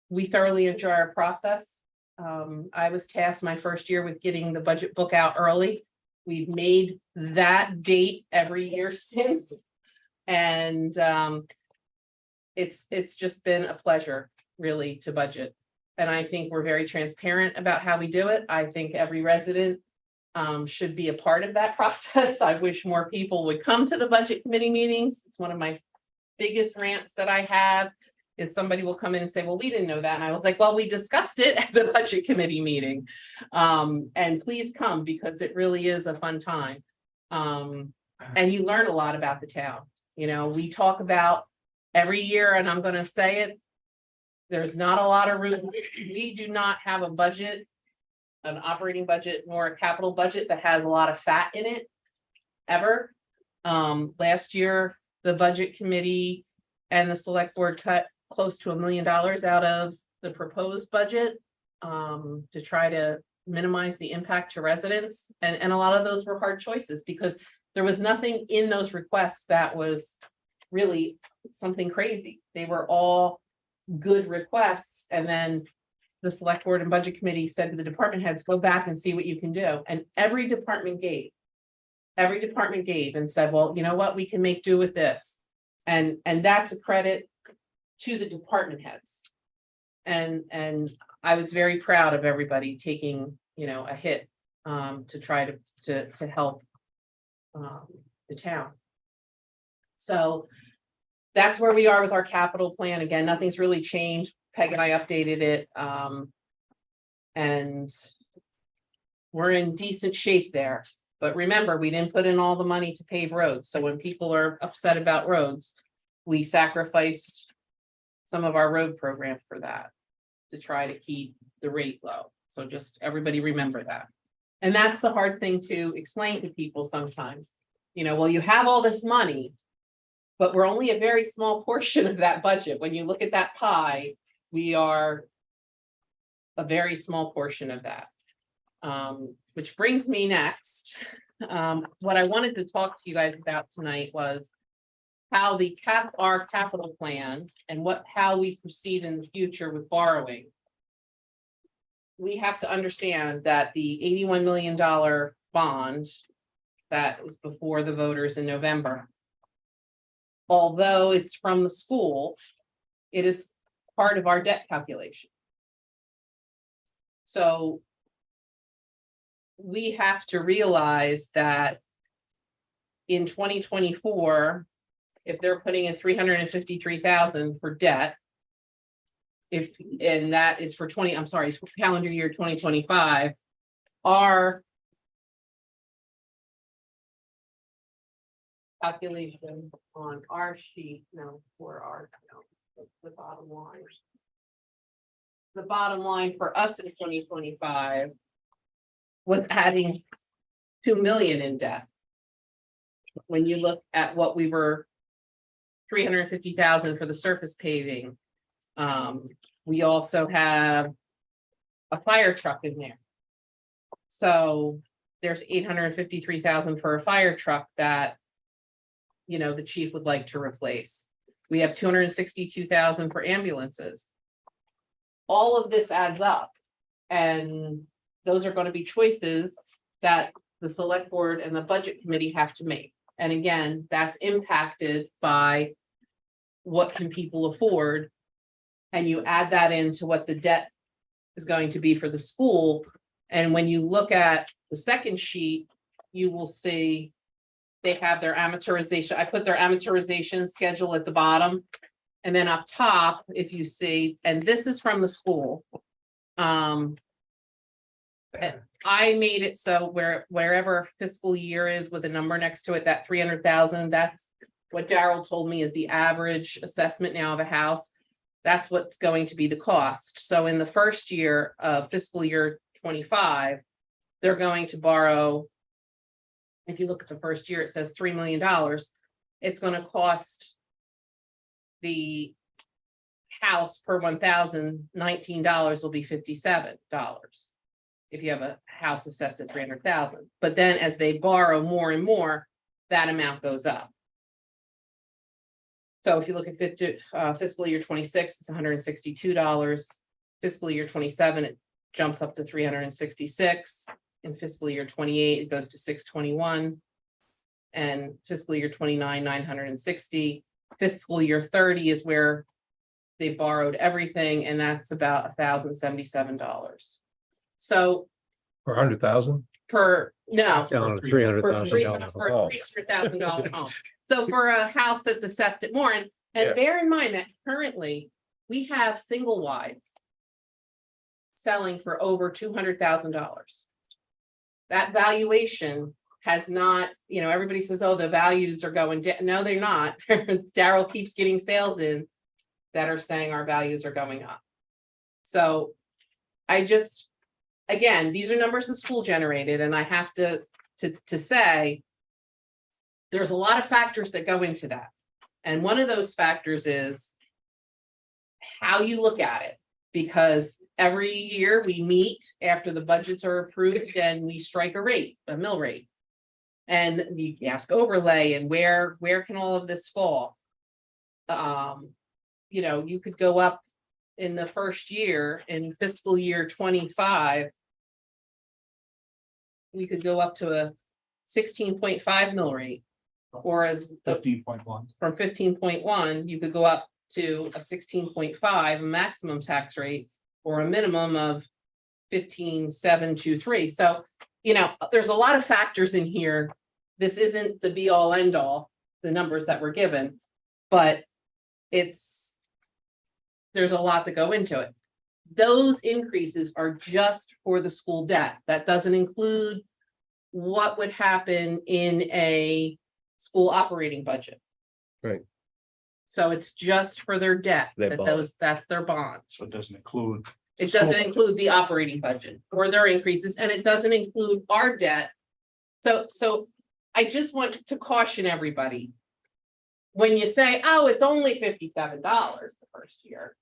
we thoroughly enjoy our process. I was tasked my first year with getting the budget book out early. We've made that date every year since. And it's just been a pleasure, really, to budget. And I think we're very transparent about how we do it. I think every resident should be a part of that process. I wish more people would come to the budget committee meetings. It's one of my biggest rants that I have, is somebody will come in and say, well, we didn't know that. And I was like, well, we discussed it at the budget committee meeting. And please come, because it really is a fun time. And you learn a lot about the town. You know, we talk about every year, and I'm going to say it, there's not a lot of room. We do not have a budget, an operating budget, nor a capital budget that has a lot of fat in it, ever. Last year, the budget committee and the select board cut close to $1 million out of the proposed budget to try to minimize the impact to residents. And a lot of those were hard choices, because there was nothing in those requests that was really something crazy. They were all good requests. And then the select board and budget committee said to the department heads, go back and see what you can do. And every department gave and said, well, you know what, we can make do with this. And that's a credit to the department heads. And I was very proud of everybody taking, you know, a hit to try to help the town. So that's where we are with our capital plan. Again, nothing's really changed. Peg and I updated it. And we're in decent shape there. But remember, we didn't put in all the money to pave roads. So when people are upset about roads, we sacrificed some of our road program for that, to try to keep the rate low. So just everybody remember that. And that's the hard thing to explain to people sometimes. You know, well, you have all this money, but we're only a very small portion of that budget. When you look at that pie, we are a very small portion of that. Which brings me next. What I wanted to talk to you guys about tonight was how our capital plan and how we proceed in the future with borrowing. We have to understand that the $81 million bond that is before the voters in November, although it's from the school, it is part of our debt calculation. So we have to realize that in 2024, if they're putting in $353,000 for debt, and that is for calendar year 2025, our calculation on our sheet, the bottom line. The bottom line for us in 2025 was adding 2 million in debt. When you look at what we were, 350,000 for the surface paving. We also have a fire truck in there. So there's 853,000 for a fire truck that, you know, the chief would like to replace. We have 262,000 for ambulances. All of this adds up, and those are going to be choices that the select board and the budget committee have to make. And again, that's impacted by what can people afford. And you add that into what the debt is going to be for the school. And when you look at the second sheet, you will see they have their amortization. I put their amortization schedule at the bottom. And then up top, if you see, and this is from the school. I made it so wherever fiscal year is with a number next to it, that 300,000, that's what Daryl told me is the average assessment now of a house. That's what's going to be the cost. So in the first year of fiscal year 25, they're going to borrow. If you look at the first year, it says $3 million. It's going to cost the house per $1,019 will be $57. If you have a house assessed at 300,000, but then as they borrow more and more, that amount goes up. So if you look at fiscal year 26, it's $162. Fiscal year 27, it jumps up to 366. In fiscal year 28, it goes to 621. And fiscal year 29, 960. Fiscal year 30 is where they borrowed everything, and that's about $1,077. So For 100,000? no, Down to $300,000. for a $300,000 home. So for a house that's assessed at more, and Yeah. bear in mind that currently we have single wides selling for over $200,000. That valuation has not, everybody says, oh, the values are going down. No, they're not. Daryl keeps getting sales in that are saying our values are going up. So again, these are numbers the school generated, and I have to say there's a lot of factors that go into that. And one of those factors is how you look at it, because every year we meet after the budgets are approved and we strike a mill rate. And you ask overlay and where can all of this fall? You could go up in the first year in fiscal year 25. We could go up to a 16.5 mill rate, or as 15.1. from 15.1, you could go up to a 16.5, a maximum tax rate, or a minimum of 15,723. So, there's a lot of factors in here. This isn't the be all end all, the numbers that were given, but there's a lot that go into it. Those increases are just for the school debt. That doesn't include what would happen in a school operating budget. Right. So it's just for their debt, Their bond. that's their bond. So it doesn't include. It doesn't include the operating budget or their increases, and it doesn't include our debt. So I just want to caution everybody. When you say, oh, it's only $57 the first year.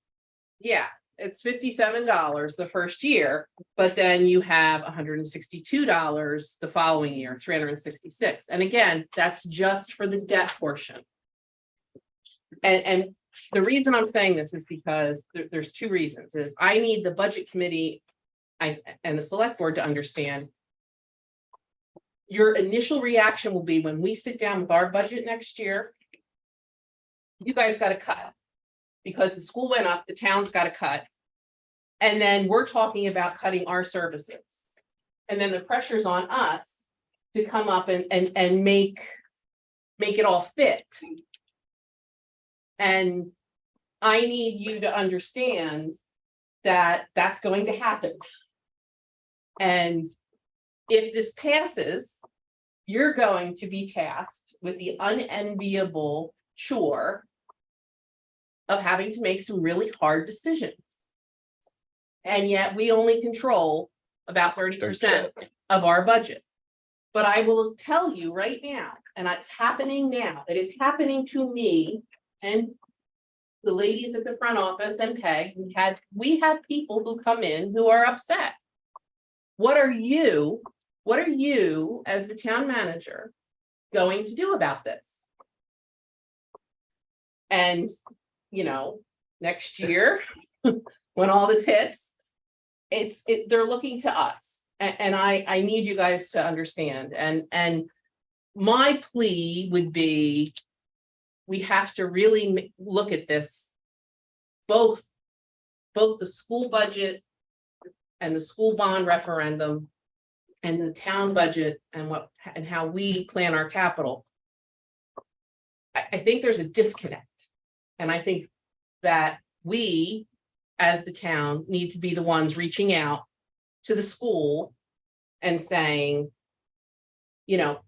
Yeah, it's $57 the first year, but then you have $162 the following year, 366. And again, that's just for the debt portion. And the reason I'm saying this is because there's two reasons. Is I need the budget committee and the select board to understand. Your initial reaction will be when we sit down with our budget next year, you guys got to cut because the school went up, the town's got to cut. And then we're talking about cutting our services. And then the pressure's on us to come up and make it all fit. And I need you to understand that that's going to happen. And if this passes, you're going to be tasked with the unenviable chore of having to make some really hard decisions. And yet we only control about 30% of our budget. But I will tell you right now, and it's happening now, it is happening to me and the ladies at the front office and Peg. We have people who come in who are upset. What are you as the town manager going to do about this? And, next year, when all this hits, they're looking to us. And I need you guys to understand. And my plea would be, we have to really look at this, both the school budget and the school bond referendum and the town budget and how we plan our capital. I think there's a disconnect. And I think that we, as the town, need to be the ones reaching out to the school and saying, you know,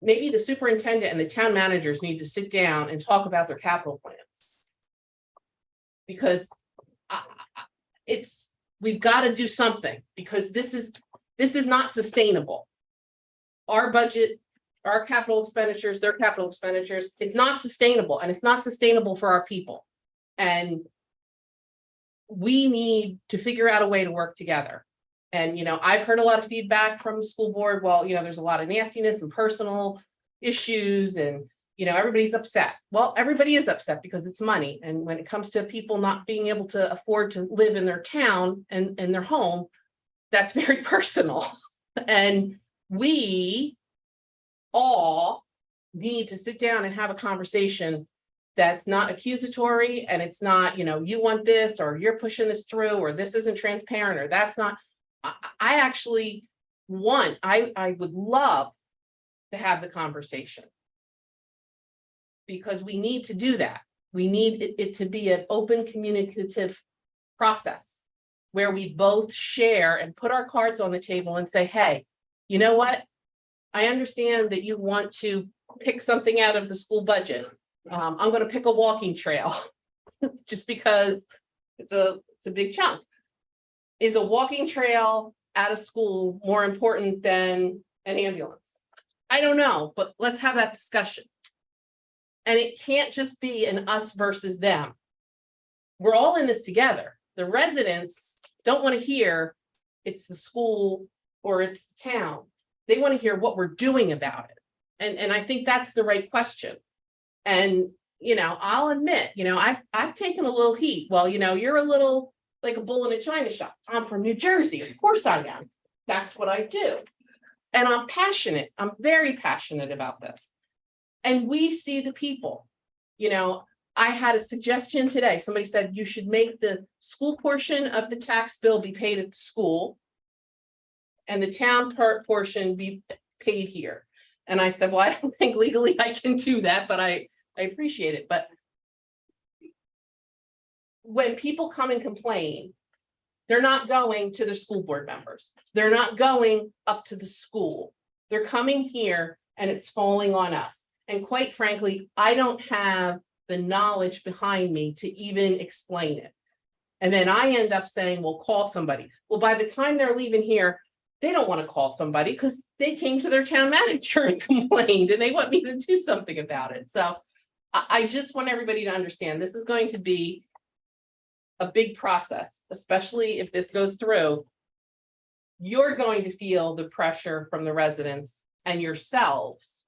maybe the superintendent and the town managers need to sit down and talk about their capital plans. Because we've got to do something, because this is not sustainable. Our budget, our capital expenditures, their capital expenditures, it's not sustainable, and it's not sustainable for our people. And we need to figure out a way to work together. And, you know, I've heard a lot of feedback from the school board. Well, you know, there's a lot of nastiness and personal issues, and, you know, everybody's upset. Well, everybody is upset because it's money. And when it comes to people not being able to afford to live in their town and in their home, that's very personal. And we all need to sit down and have a conversation that's not accusatory, and it's not, you know, you want this, or you're pushing this through, or this isn't transparent, or that's not. I actually want, I would love to have the conversation, because we need to do that. We need it to be an open communicative process where we both share and put our cards on the table and say, hey, you know what? I understand that you want to pick something out of the school budget. I'm going to pick a walking trail just because it's a big chunk. Is a walking trail at a school more important than an ambulance? I don't know, but let's have that discussion. And it can't just be an us versus them. We're all in this together. The residents don't want to hear it's the school or it's the town. They want to hear what we're doing about it. And I think that's the right question. And, you know, I'll admit, you know, I've taken a little heat. Well, you know, you're a little like a bull in a china shop. I'm from New Jersey. Of course I am. That's what I do. And I'm passionate. I'm very passionate about this. And we see the people. You know, I had a suggestion today. Somebody said you should make the school portion of the tax bill be paid at the school and the town portion be paid here. And I said, well, I don't think legally I can do that, but I appreciate it. But when people come and complain, they're not going to their school board members. They're not going up to the school. They're coming here and it's falling on us. And quite frankly, I don't have the knowledge behind me to even explain it. And then I end up saying, well, call somebody. Well, by the time they're leaving here, they don't want to call somebody because they came to their town manager and complained and they want me to do something about it. So I just want everybody to understand this is going to be a big process, especially if this goes through. You're going to feel the pressure from the residents and yourselves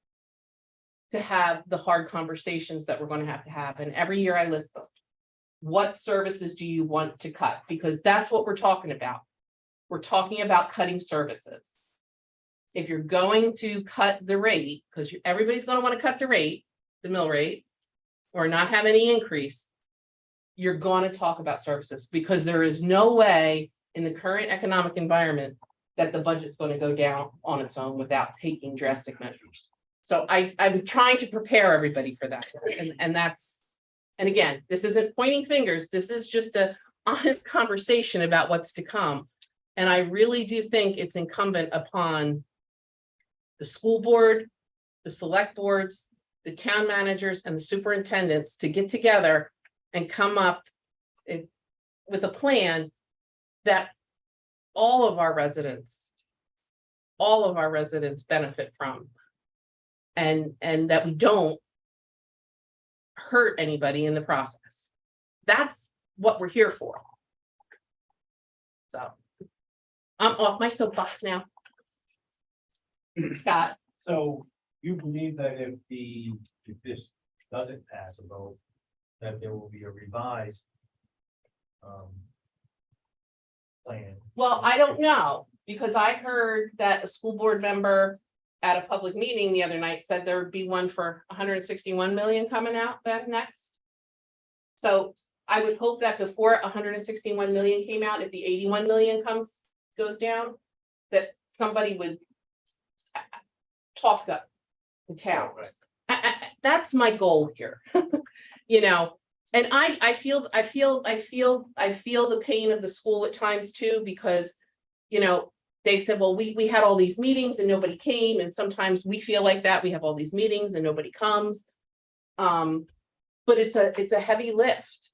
to have the hard conversations that we're going to have. And every year I list them. What services do you want to cut? Because that's what we're talking about. We're talking about cutting services. If you're going to cut the rate, because everybody's going to want to cut the rate, the mill rate, or not have any increase, you're going to talk about services, because there is no way in the current economic environment that the budget's going to go down on its own without taking drastic measures. So I'm trying to prepare everybody for that. And that's, and again, this isn't pointing fingers. This is just an honest conversation about what's to come. And I really do think it's incumbent upon the school board, the select boards, the town managers, and the superintendents to get together and come up with a plan that all of our residents benefit from. And that we don't hurt anybody in the process. That's what we're here for. So I'm off my soapbox now. Scott. So you believe that if this doesn't pass a vote, that there will be a revised plan? Well, I don't know, because I heard that a school board member at a public meeting the other night said there would be one for 161 million coming out that next. So I would hope that before 161 million came out, if the 81 million goes down, that somebody would talk to the town. That's my goal here. You know, and I feel the pain of the school at times too, because, you know, they said, well, we had all these meetings and nobody came, and sometimes we feel like that, we have all these meetings and nobody comes. But it's a heavy lift,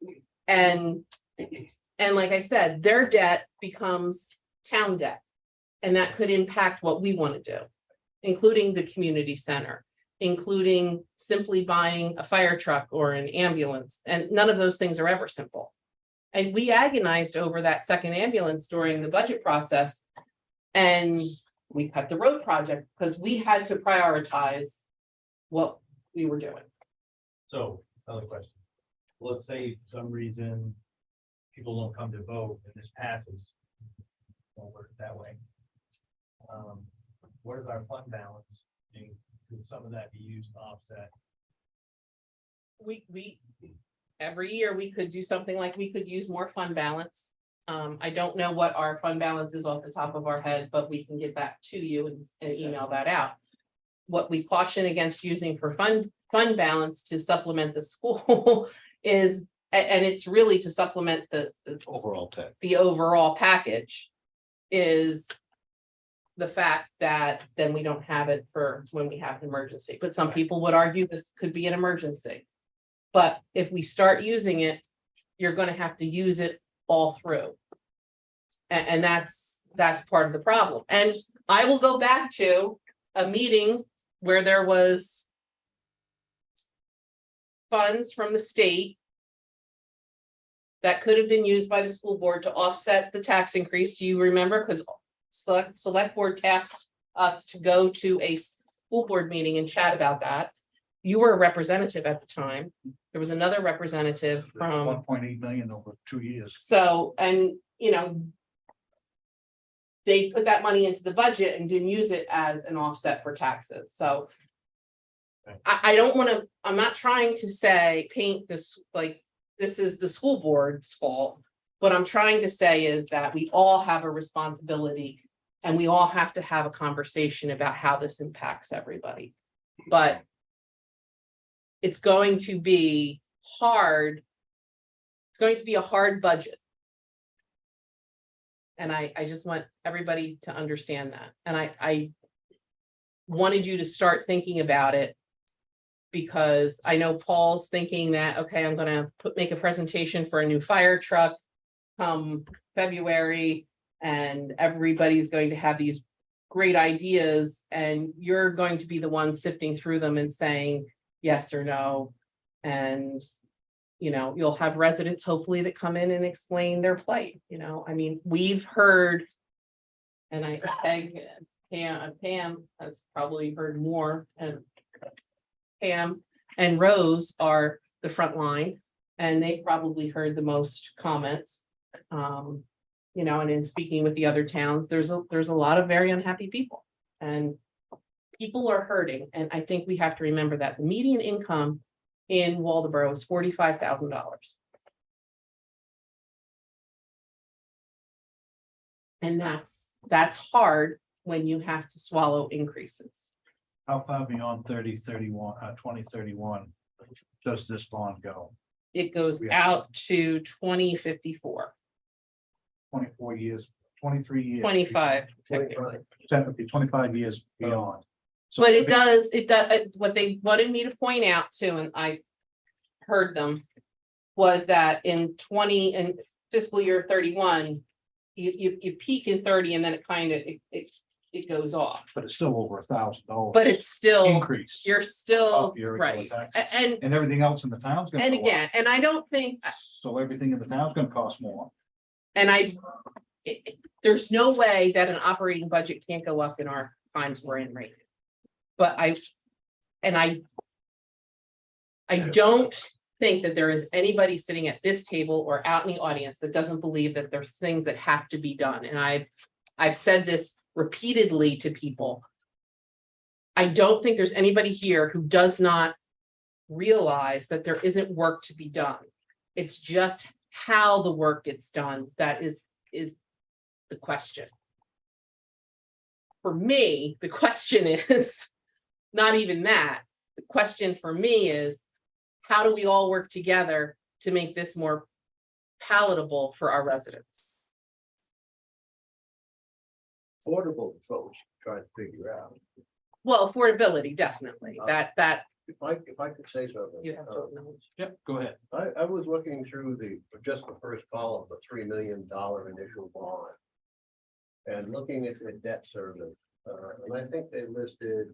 and like I said, their debt becomes town debt. And that could impact what we want to do, including the community center, including simply buying a fire truck or an ambulance, and none of those things are ever simple. And we agonized over that second ambulance during the budget process. And we cut the road project because we had to prioritize what we were doing. So, another question. Let's say for some reason people don't come to vote and this passes. Won't work that way. Where's our fund balance? Could some of that be used to offset? We every year we could do something like we could use more fund balance. I don't know what our fund balance is off the top of our head, but we can get back to you and email that out. What we caution against using for fund balance to supplement the school is, and it's really to supplement the Overall tech. the overall package, is the fact that then we don't have it for when we have an emergency. But some people would argue this could be an emergency. But if we start using it, you're gonna have to use it all through. And that's part of the problem. And I will go back to a meeting where there was funds from the state that could have been used by the school board to offset the tax increase. Do you remember? Because select board tasked us to go to a school board meeting and chat about that. You were a representative at the time. There was another representative from. 1.8 million over 2 years. So, and you know, they put that money into the budget and didn't use it as an offset for taxes. So I don't want to, I'm not trying to say, paint this like this is the school board's fault. What I'm trying to say is that we all have a responsibility and we all have to have a conversation about how this impacts everybody. But it's going to be hard. It's going to be a hard budget. And I just want everybody to understand that. And I wanted you to start thinking about it, because I know Paul's thinking that, okay, I'm gonna make a presentation for a new fire truck come February, and everybody's going to have these great ideas, and you're going to be the one sifting through them and saying yes or no. And you know, you'll have residents hopefully that come in and explain their plight. You know, I mean, we've heard, and I think Pam has probably heard more, and Pam and Rose are the front line, and they probably heard the most comments. You know, and in speaking with the other towns, there's a lot of very unhappy people, and people are hurting. And I think we have to remember that the median income in Waldeboro is $45,000. And that's hard when you have to swallow increases. How far beyond 2031 does this bond go? It goes Yeah. out to 2054, 24 years, 23 years. 25 technically. Technically 25 years beyond. So But it does, what they wanted me to point out too, and I heard them, was that in fiscal year 31, you peak in 30 and then it kind of, it goes off. But it's still over $1,000. But it's still, Increase. you're still, of your regular right, taxes. and everything else in the town's gonna. go up. again, and I don't think, So everything in the town's gonna cost more. and there's no way that an operating budget can't go up in our times we're in right now. But I don't think that there is anybody sitting at this table or out in the audience that doesn't believe that there's things that have to be done. And I've said this repeatedly to people. I don't think there's anybody here who does not realize that there isn't work to be done. It's just how the work gets done that is the question. For me, the question is not even that. The question for me is, how do we all work together to make this more palatable for our residents? affordable approach, trying to figure out. Well, affordability, definitely, that If I could say something. you have to acknowledge. Yep, go ahead. I was looking through just the first column, the $3 million initial bond. And looking at the debt service, and I think they listed.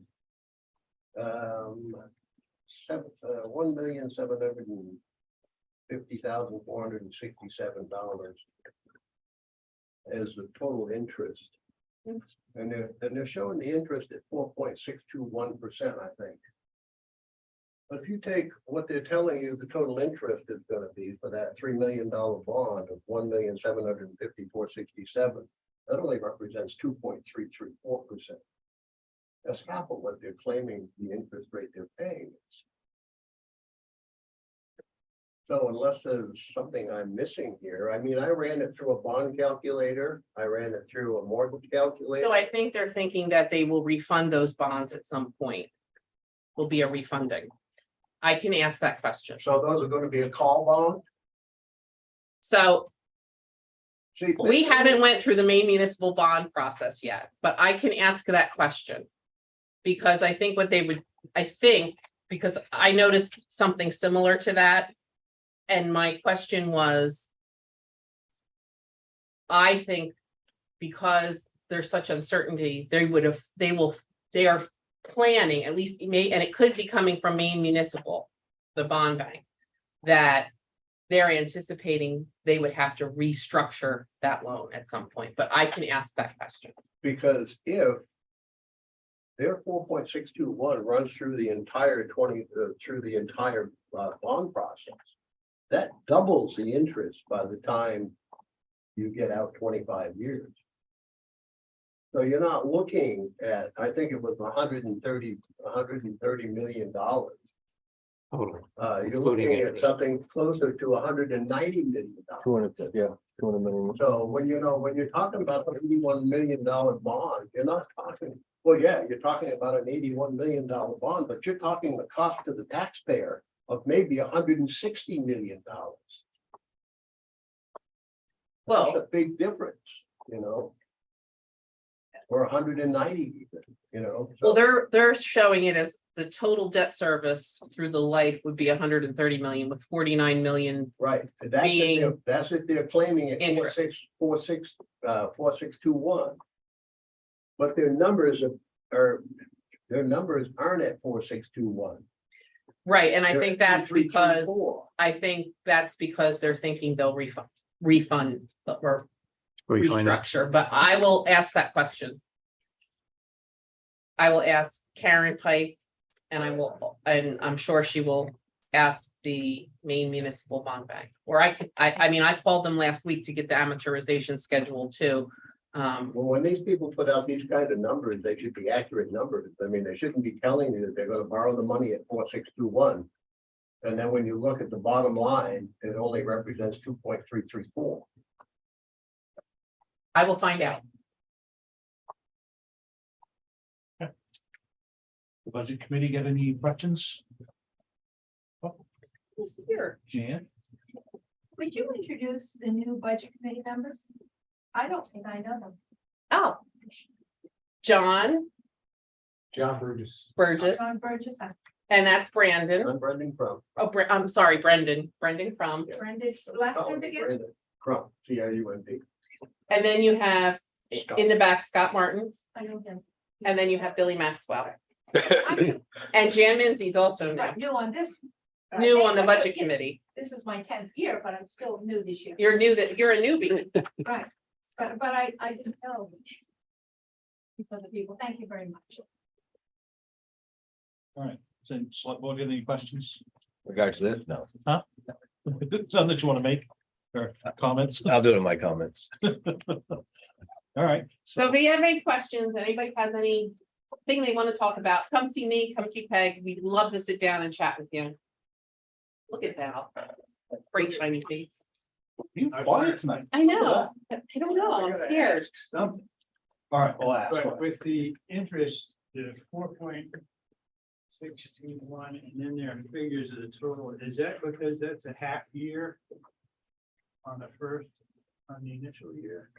1,750,467 as the total interest. And they're showing the interest at 4.621%, I think. But if you take what they're telling you, the total interest is gonna be for that $3 million bond of 1,750,467, that only represents 2.334%. That's half of what they're claiming the interest rate they're paying is. So unless there's something I'm missing here, I mean, I ran it through a bond calculator, I ran it through a mortgage calculator. So I think they're thinking that they will refund those bonds at some point. Will be a refunding. I can ask that question. So those are gonna be a call bond? So See, we haven't went through the Maine municipal bond process yet, but I can ask that question. Because I think what they would, because I noticed something similar to that. And my question was. I think because there's such uncertainty, they are planning, at least and it could be coming from Maine Municipal, the bond bank. That they're anticipating they would have to restructure that loan at some point, but I can ask that question. Because if their 4.621 runs through the entire bond process, that doubles the interest by the time you get out 25 years. So you're not looking at, I think it was $130 million. Totally. You're looking at something closer to $190 million. 200 million. So when you're talking about an $81 million bond, you're not talking, well, yeah, you're talking about an $81 million bond, but you're talking the cost to the taxpayer of maybe $160 million. That's Well, a big difference, or 190, well, they're showing it as the total debt service through the life would be 130 million with 49 million. Right, being that's what they're claiming at interest. 4621. But their numbers aren't at 4621. Right, and I They're think at that's because, 2334. they're thinking they'll refund or Refine that. restructure, but I will ask that question. I will ask Karen Pike and I'm sure she will ask the Maine Municipal Bond Bank. Or I called them last week to get the amortization schedule too. Well, when these people put out these kind of numbers, they should be accurate numbers. I mean, they shouldn't be telling you that they're gonna borrow the money at 4621. And then when you look at the bottom line, it only represents 2.334. I will find out. The budget committee get any questions? Who's here? Jan? Would you introduce the new budget committee members? I don't think I know them. Oh. John Burgess. Burgess, John Burgess, and that's Brandon. I'm Brendan Crump. Oh, I'm sorry, Brendan Crum. Brenda's last Oh, name again? Brendan Crump, CRUMP. And then you have in the back Scott Martin, I know him. and then you have Billy Maxwell. I'm And Jan Minzy's also new, new on this. new on the budget committee. This is my 10th year, but I'm still new this year. You're a newbie. Right, but I didn't know. These other people, thank you very much. All right, so select board, any questions? Regards to this, no, Something that you want to make or comments? I'll do it in my comments. All right. So if you have any questions, anybody has anything they want to talk about, come see me, come see Peg. We'd love to sit down and chat with you. Look at that. Great shiny face. You quiet tonight. I know. I don't know. I'm scared. All right, we'll ask. But with the interest, the 4.621, and then there are figures of the total, is that because that's a half year? On the initial year?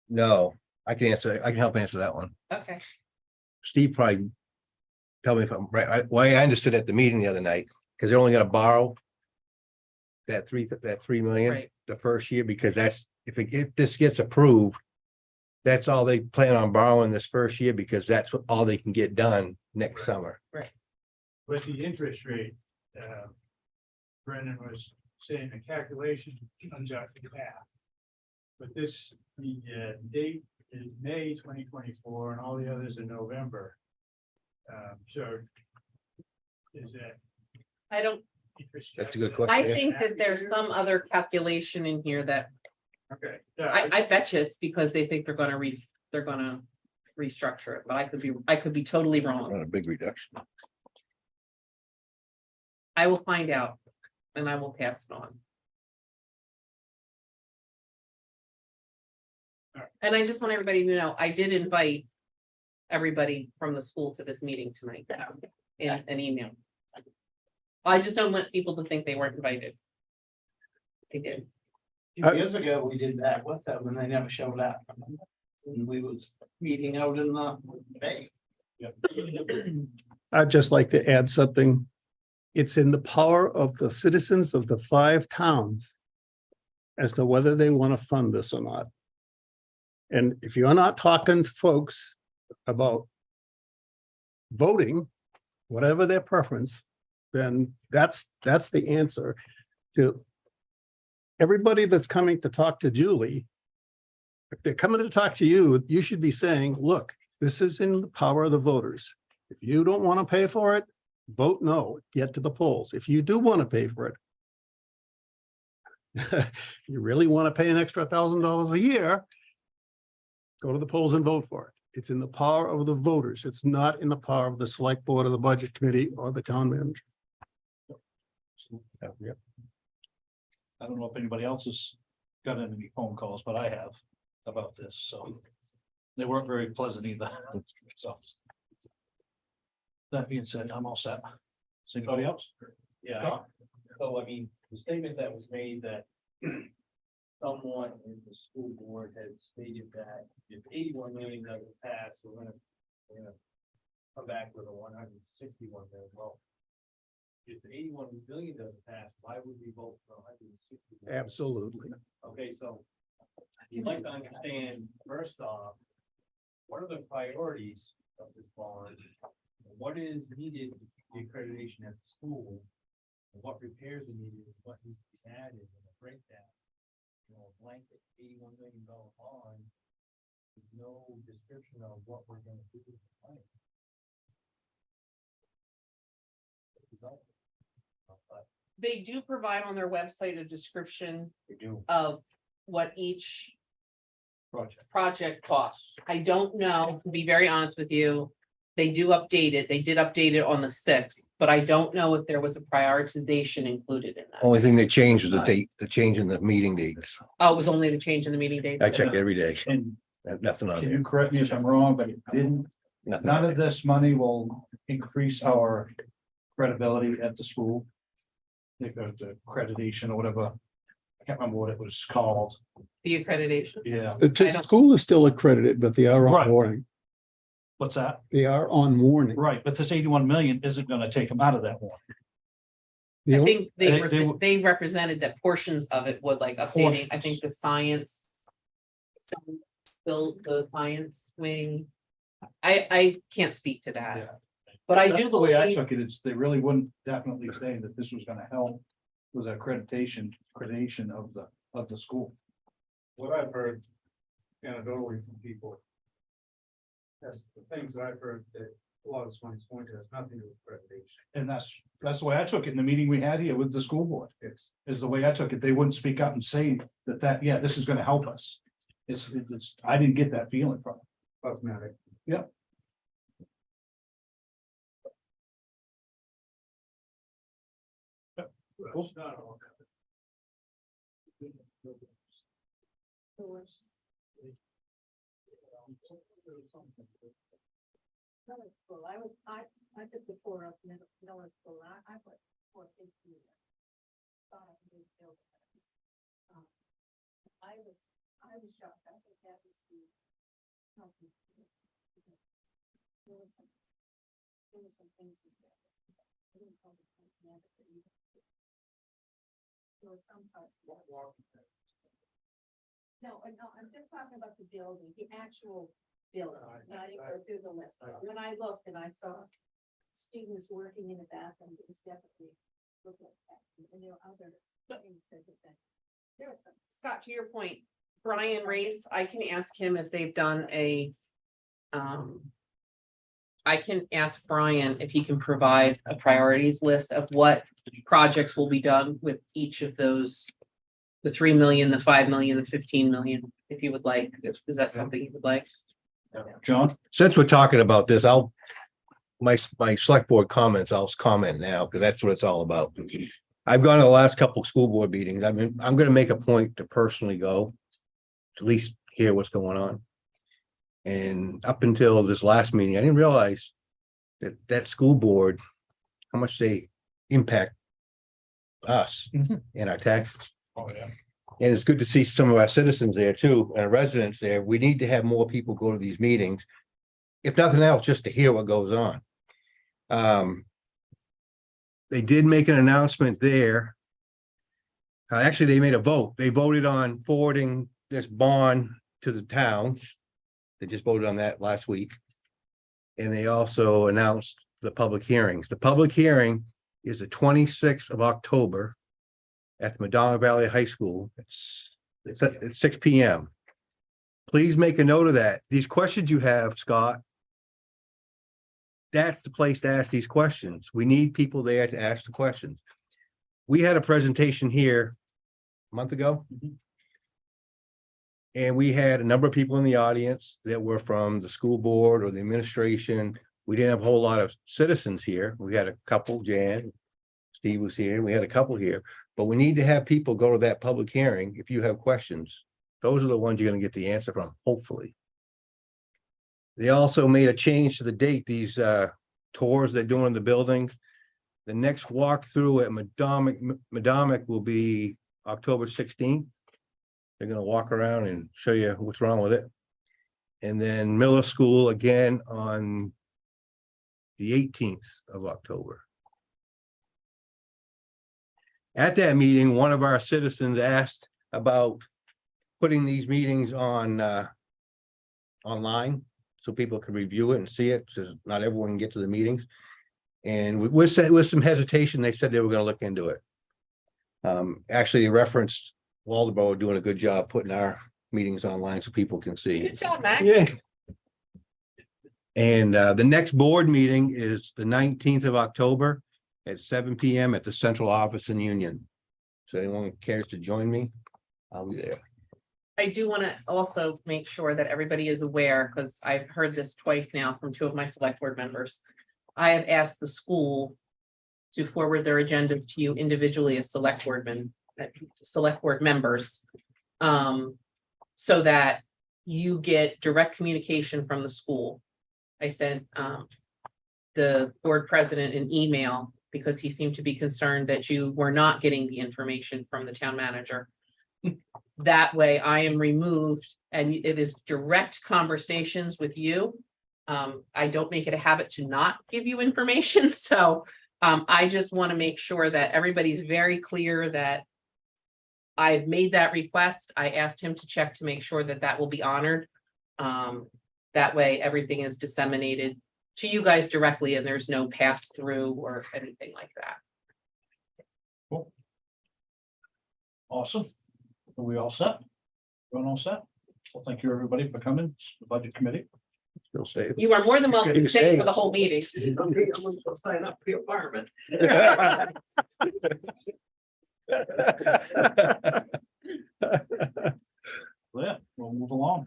No, I can answer, I can help answer that one. Okay, Steve probably tell me if I'm right. Why I understood at the meeting the other night, because they're only gonna borrow that 3 million right. the first year, because that's, if this gets approved, that's all they plan on borrowing this first year, because that's all they can get done next summer. With the interest rate, Brendan was saying the calculation comes out to half. But this, the date is May 2024 and all the others are November. So is that? I don't, interest That's a good calculation I question. think that there's some other calculation in here that, Okay. I bet you it's because they think they're gonna restructure it, but I could be totally wrong. Not a big reduction. I will find out and I will pass it on. And I just want everybody to know, I did invite everybody from the school to this meeting tonight in an email. I just don't want people to think they weren't invited. They did. Years ago, we did that with them and they never showed up. And we was meeting out in the bay. I'd just like to add something. It's in the power of the citizens of the 5 towns as to whether they want to fund this or not. And if you're not talking to folks about voting, whatever their preference, then that's the answer to everybody that's coming to talk to Julie. If they're coming to talk to you, you should be saying, look, this is in the power of the voters. If you don't want to pay for it, vote no, get to the polls. If you do want to pay for it, you really want to pay an extra $1,000 a year, go to the polls and vote for it. It's in the power of the voters. It's not in the power of the select board or the budget committee or the town manager. I don't know if anybody else has got any phone calls, but I have about this, so. They weren't very pleasant either, so. That being said, I'm all set. Is anybody else? Yeah, so I mean, the statement that was made that someone in the school board had stated that if 81 million doesn't pass, we're gonna come back with a 161 million. Well, if the 81 million doesn't pass, why would we vote for 160? Absolutely. Okay, so you'd like to understand, first off, what are the priorities of this bond? What is needed, the accreditation at the school? And what repairs are needed, and what needs to be added in a breakdown? You know, a blanket $81 million bond. With no description of what we're gonna do with the money. They do provide on their website a description We do. of what each Project. costs. I don't know, to be very honest with you. They do update it. They did update it on the 6th, but I don't know if there was a prioritization included in that. Only thing they changed was the date, the change in the meeting dates. Oh, it was only the change in the meeting date. I check every day. And Nothing on can there. you correct me if I'm wrong, but it didn't, Nothing on none there. of this money will increase our credibility at the school. They go to accreditation or whatever. I can't remember what it was called. The accreditation. Yeah, The school is still accredited, but they are Right. on warning. what's that? They are on warning. Right, but this 81 million isn't gonna take them out of that one. The I only- think They- they represented that portions of it would like updating, I think the science. Build the science wing. I can't speak to that, Yeah. but I That's do the way I believe, took it, is they really wouldn't definitely say that this was gonna help with accreditation of the school. What I've heard anecdotally from people. That's the things that I've heard that a lot of this money's going to has nothing to do with accreditation. And that's the way I took it in the meeting we had here with the school board. Is the way I took it. They wouldn't speak up and say that, yeah, this is gonna help us. It's, I didn't get that feeling from it. Cosmetic. Yep. Well, not all. School, I took the tour of Miller School, I put 4 kids through there. Thought I could do it. I was I was shocked. I think that was the. There was some things. with that. I didn't call it cosmetic, but either. There was some part. No, I'm just talking about the building, the actual building. And I didn't go through the list. When I looked and I saw students working in the bathroom, it was definitely. looked like that. And there were other things that. There was some. Scott, to your point, Brian Race, I can ask him if they've done a. I can ask Brian if he can provide a priorities list of what projects will be done with each of those. The 3 million, the 5 million, the 15 million, if you would like. Is that something you would like? John? Since we're talking about this, my select board comments, I'll comment now, because that's what it's all about. I've gone to the last couple of school board meetings. I mean, I'm gonna make a point to personally go. To at least hear what's going on. And up until this last meeting, I didn't realize that school board, how much they impact us and our taxes. Oh, yeah. And it's good to see some of our citizens there too, and our residents there. We need to have more people go to these meetings. If nothing else, just to hear what goes on. They did make an announcement there. Actually, they made a vote. They voted on forwarding this bond to the towns. They just voted on that last week. And they also announced the public hearings. The public hearing is the 26th of October at the Madonna Valley High School. It's at 6 p.m. Please make a note of that. These questions you have, Scott, that's the place to ask these questions. We need people there to ask the questions. We had a presentation here a month ago. And we had a number of people in the audience that were from the school board or the administration. We didn't have a whole lot of citizens here. We had a couple, Jan, Steve was here, we had a couple here. But we need to have people go to that public hearing if you have questions. Those are the ones you're gonna get the answer from, hopefully. They also made a change to the date, these tours they're doing in the buildings. The next walkthrough at Madomic will be October 16th. They're gonna walk around and show you what's wrong with it. And then Miller School again on the 18th of October. At that meeting, one of our citizens asked about putting these meetings on online so people can review it and see it, so not everyone can get to the meetings. And with some hesitation, they said they were gonna look into it. Actually, they referenced Waldeboro doing a good job putting our meetings online so people can see. Good job, Mac. Yeah. And the next board meeting is the 19th of October at 7 p.m. at the central office in Union. So anyone cares to join me, I'll be there. I do want to also make sure that everybody is aware, because I've heard this twice now from two of my select board members. I have asked the school to forward their agendas to you individually as select board members. So that you get direct communication from the school. I sent the board president an email because he seemed to be concerned that you were not getting the information from the town manager. That way I am removed and it is direct conversations with you. I don't make it a habit to not give you information. So I just want to make sure that everybody's very clear that I've made that request. I asked him to check to make sure that that will be honored. That way everything is disseminated to you guys directly and there's no pass through or anything like that. Cool. Awesome. Are we all set? Everyone all set? Well, thank you, everybody, for coming. It's the budget committee. Still safe. You are more than welcome to stay for the whole meeting. Sign up for your apartment. Well, yeah, we'll move along.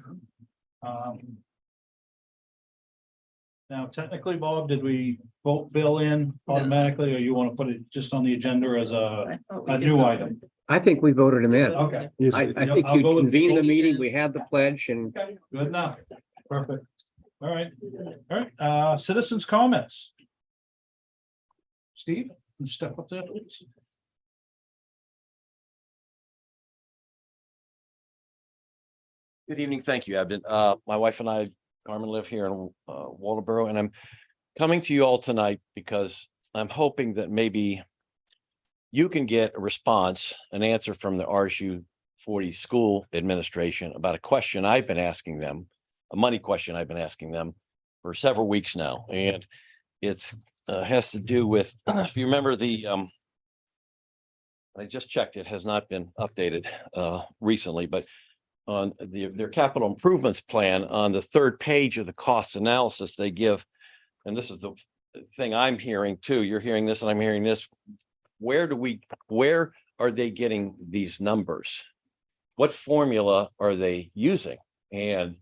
Now technically, Bob, did we vote Bill in automatically, or you want to put it just on the agenda as I thought we a did new vote. item? I think we voted him in. Okay. I think I'll you go with- convened the meeting, we had the pledge and Good enough. Perfect. All right. All right. Citizens' comments. Steve, can you step up there, please? Good evening. Thank you, Abden. My wife and I, Carmen, live here in Waldeboro, and I'm coming to you all tonight because I'm hoping that maybe you can get a response, an answer from the RSU 40 school administration about a question I've been asking them, a money question I've been asking them for several weeks now. And it's has to do with, if you remember the I just checked, it has not been updated recently, but on their capital improvements plan, on the third page of the cost analysis, they give, and this is the thing I'm hearing too, you're hearing this and I'm hearing this. Where are they getting these numbers? What formula are they using? And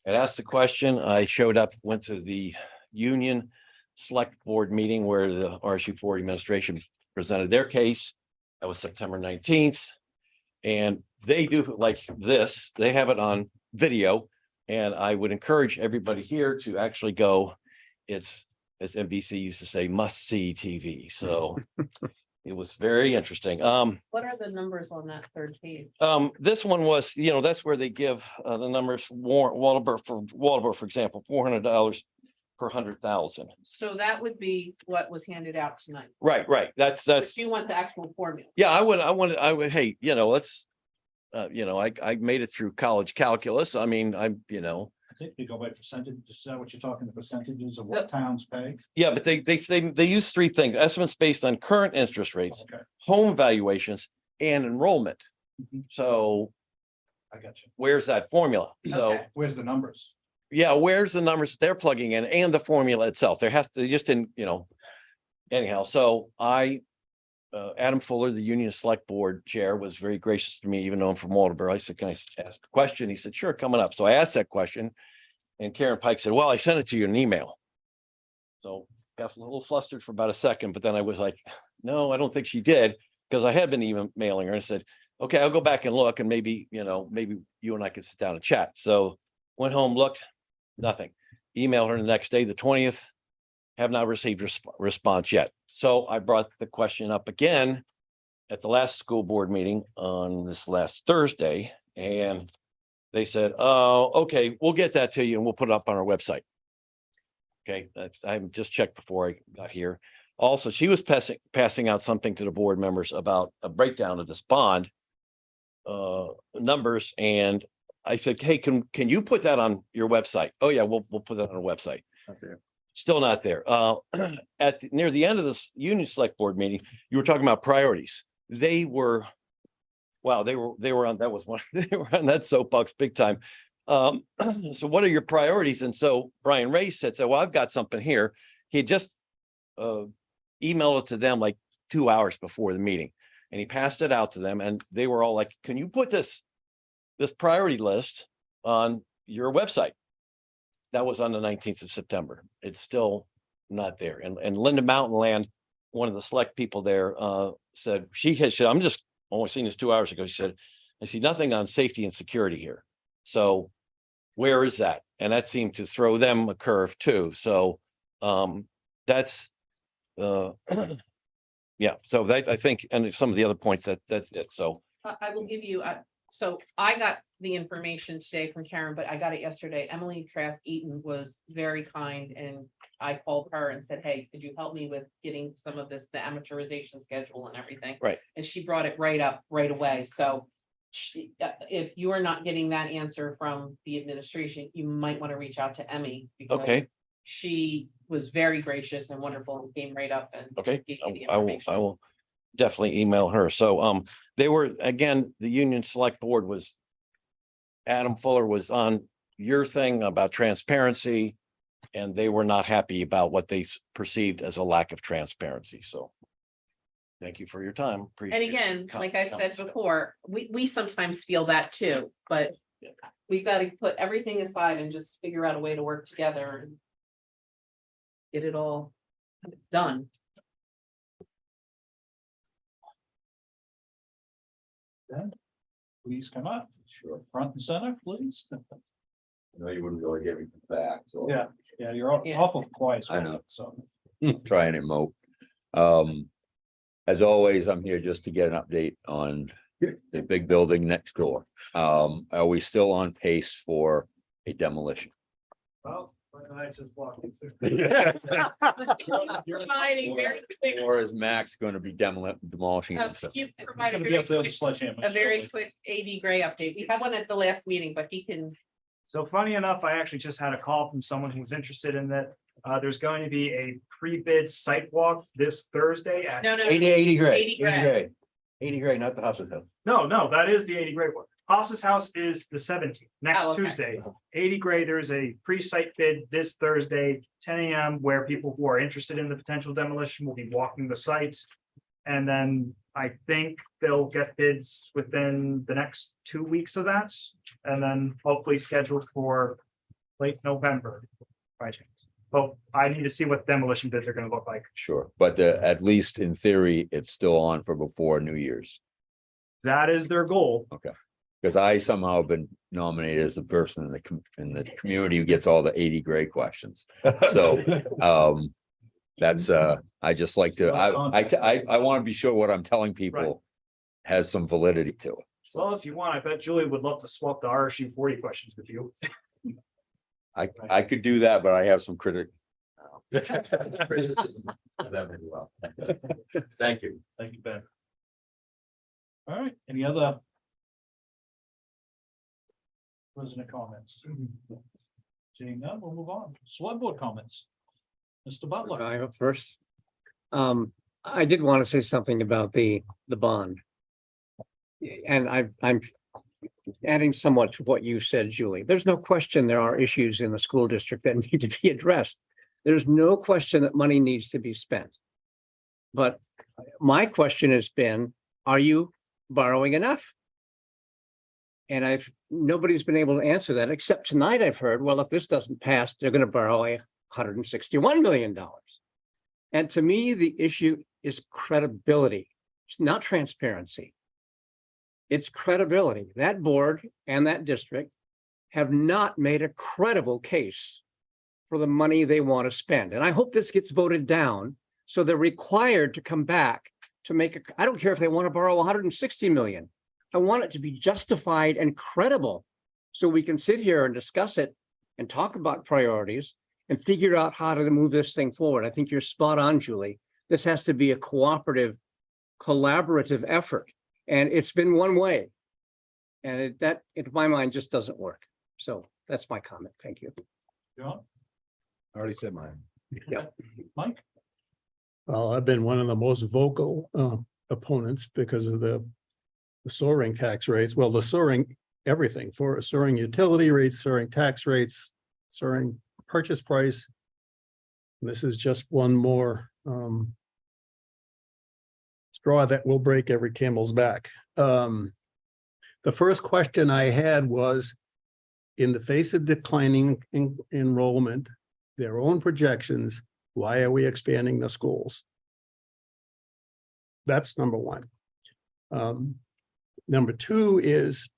it asked the question, I showed up, went to the union select board meeting where the RSU 40 administration presented their case. That was September 19th. And they do like this, they have it on video. And I would encourage everybody here to actually go, it's, as NBC used to say, must-see TV. So it was very interesting. What are the numbers on that third page? This one was, that's where they give the numbers, Waldeboro, for example, $400 per 100,000. So that would be what was handed out tonight. Right. That's, But you want the actual formula. yeah, I would, hey, let's, I made it through college calculus. I mean, I think you go by percentage, is that what you're talking, the percentages of what towns pay? yeah, but they use three things: estimates based on current interest rates, Okay, home valuations, and enrollment. Mhm. So I got you. where's that formula? So Okay. Where's the numbers? yeah, where's the numbers they're plugging in and the formula itself? There has to, just didn't, anyhow, so Adam Fuller, the Union Select Board Chair, was very gracious to me, even though I'm from Waldeboro. I said, can I ask a question? He said, sure, coming up. So I asked that question and Karen Pike said, well, I sent it to you in an email. So got a little flustered for about a second, but then I was like, no, I don't think she did, because I had been emailing her and said, okay, I'll go back and look and maybe you and I could sit down and chat. So went home, looked, nothing. Emailed her the next day, the 20th. Have not received response yet. So I brought the question up again at the last school board meeting on this last Thursday, and they said, "Oh, okay, we'll get that to you and we'll put it up on our website." Okay, I just checked before I got here. Also, she was passing out something to the board members about a breakdown of this bond numbers, and I said, "Hey, can you put that on your website?" "Oh yeah, we'll put that on our website." Okay. Still not there. Near the end of this union select board meeting, you were talking about priorities. They were on, that was one, they were on that soapbox big time. So what are your priorities? And so Brian Ray said, well, I've got something here. He had just emailed it to them like 2 hours before the meeting, and he passed it out to them, and they were all like, can you put this priority list on your website? That was on the 19th of September. It's still not there. And Linda Mountain Land, one of the select people there, said, I'm just only seen this 2 hours ago. She said, I see nothing on safety and security here. So where is that? And that seemed to throw them a curve too. So that's yeah. So that, I think, and some of the other points, that's it. So I will give you, so I got the information today from Karen, but I got it yesterday. Emily Trask Eaton was very kind, and I called her and said, hey, could you help me with getting some of this, the amateurization schedule and everything? Right. And she brought it right up right away. So if you are not getting that answer from the administration, you might want to reach out to Emmy. Because okay. she was very gracious and wonderful and came right up and Okay. gave you the I information. will definitely email her. So they were, again, the union select board was, Adam Fuller was on your thing about transparency, and they were not happy about what they perceived as a lack of transparency. So thank you for your time. And Appreciate again, it. like I said before, we sometimes feel that too, but we've got to put everything aside and just figure out a way to work together and get it all done. Please come up. Sure. Front and center, please. No, you wouldn't really get me back, so. Yeah, you're Yeah. awful quiet. I know. So. Trying it, Mo. As always, I'm here just to get an update on the big building next door. Are we still on pace for a demolition? Well, when I just walked in through. Providing very quick, Or is Max going to be demolishing himself? you It's provide a gonna be very up to the quick, sledgehammer. a very quick AD Gray update. We had one at the last meeting, but he can, So funny enough, I actually just had a call from someone who was interested in that. There's going to be a pre-bid site walk this Thursday at. no, 80 gray, 80 80 gray. gray, 80 gray, not the house of them. No, that is the 80 Gray one. Haas's house is the 17th, next Oh, okay. Tuesday. 80 Gray, there's a pre-site bid this Thursday, 10 AM, where people who are interested in the potential demolition will be walking the site. And then I think they'll get bids within the next 2 weeks of that, and then hopefully scheduled for late November. Right. But I need to see what demolition bids are gonna look like. Sure, but at least in theory, it's still on for before New Year's. That is their goal. Because I somehow been nominated as the person in the community who gets all the 80 Gray questions. So, that's, I just like to, I want to be sure what I'm telling people has some validity to it. Well, if you want, I bet Julie would love to swap the RSU 40 questions with you. I could do that, but I have some criticism of them as well. Thank you. Thank you, Ben. All right, any other? President comments? Seeing none, we'll move on. Select board comments. Mr. Butler. I up first. I did want to say something about the bond. And I'm adding somewhat to what you said, Julie. There's no question there are issues in the school district that need to be addressed. There's no question that money needs to be spent. But my question has been, are you borrowing enough? And nobody's been able to answer that, except tonight I've heard, well, if this doesn't pass, they're going to borrow $161 million. And to me, the issue is credibility. It's not transparency. It's credibility. That board and that district have not made a credible case for the money they want to spend. And I hope this gets voted down, so they're required to come back to I don't care if they want to borrow 160 million. I want it to be justified and credible, so we can sit here and discuss it and talk about priorities and figure out how to move this thing forward. I think you're spot on, Julie. This has to be a cooperative, collaborative effort. And it's been one way. And that, in my mind, just doesn't work. So that's my comment. Thank you. John, I already said mine. Mike, Well, I've been one of the most vocal opponents because of the soaring tax rates. Well, the soaring everything for soaring utility rates, soaring tax rates, soaring purchase price. This is just one more straw that will break every camel's back. The first question I had was, in the face of declining enrollment, their own projections, why are we expanding the schools? That's number one. Number two is,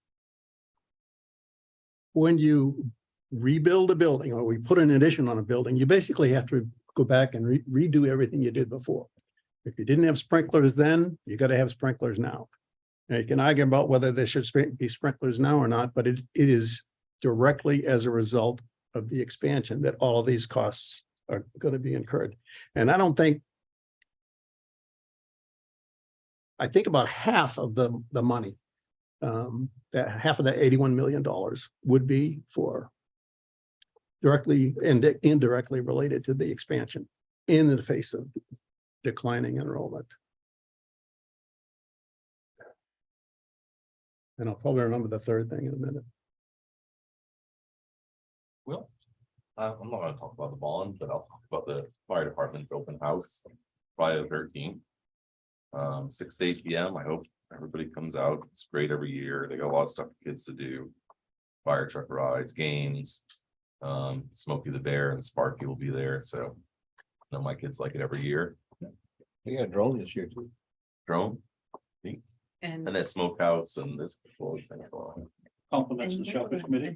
when you rebuild a building or we put an addition on a building, you basically have to go back and redo everything you did before. If you didn't have sprinklers then, you got to have sprinklers now. Now, you can argue about whether there should be sprinklers now or not, but it is directly as a result of the expansion that all of these costs are going to be incurred. And I think about half of the money, that half of that $81 million would be for directly and indirectly related to the expansion in the face of declining enrollment. And I'll probably remember the third thing in a minute. Will, I'm not gonna talk about the bond, but I'll talk about the fire department open house, Friday the 13th. 6 to 8 p.m. I hope everybody comes out. It's great every year. They got a lot of stuff for kids to do. Fire truck rides, games. Smokey the Bear and Sparky will be there. So I know my kids like it every year. We got a drone this year too. Drone And and that smokehouse and this. compliments of the Shellfish Committee.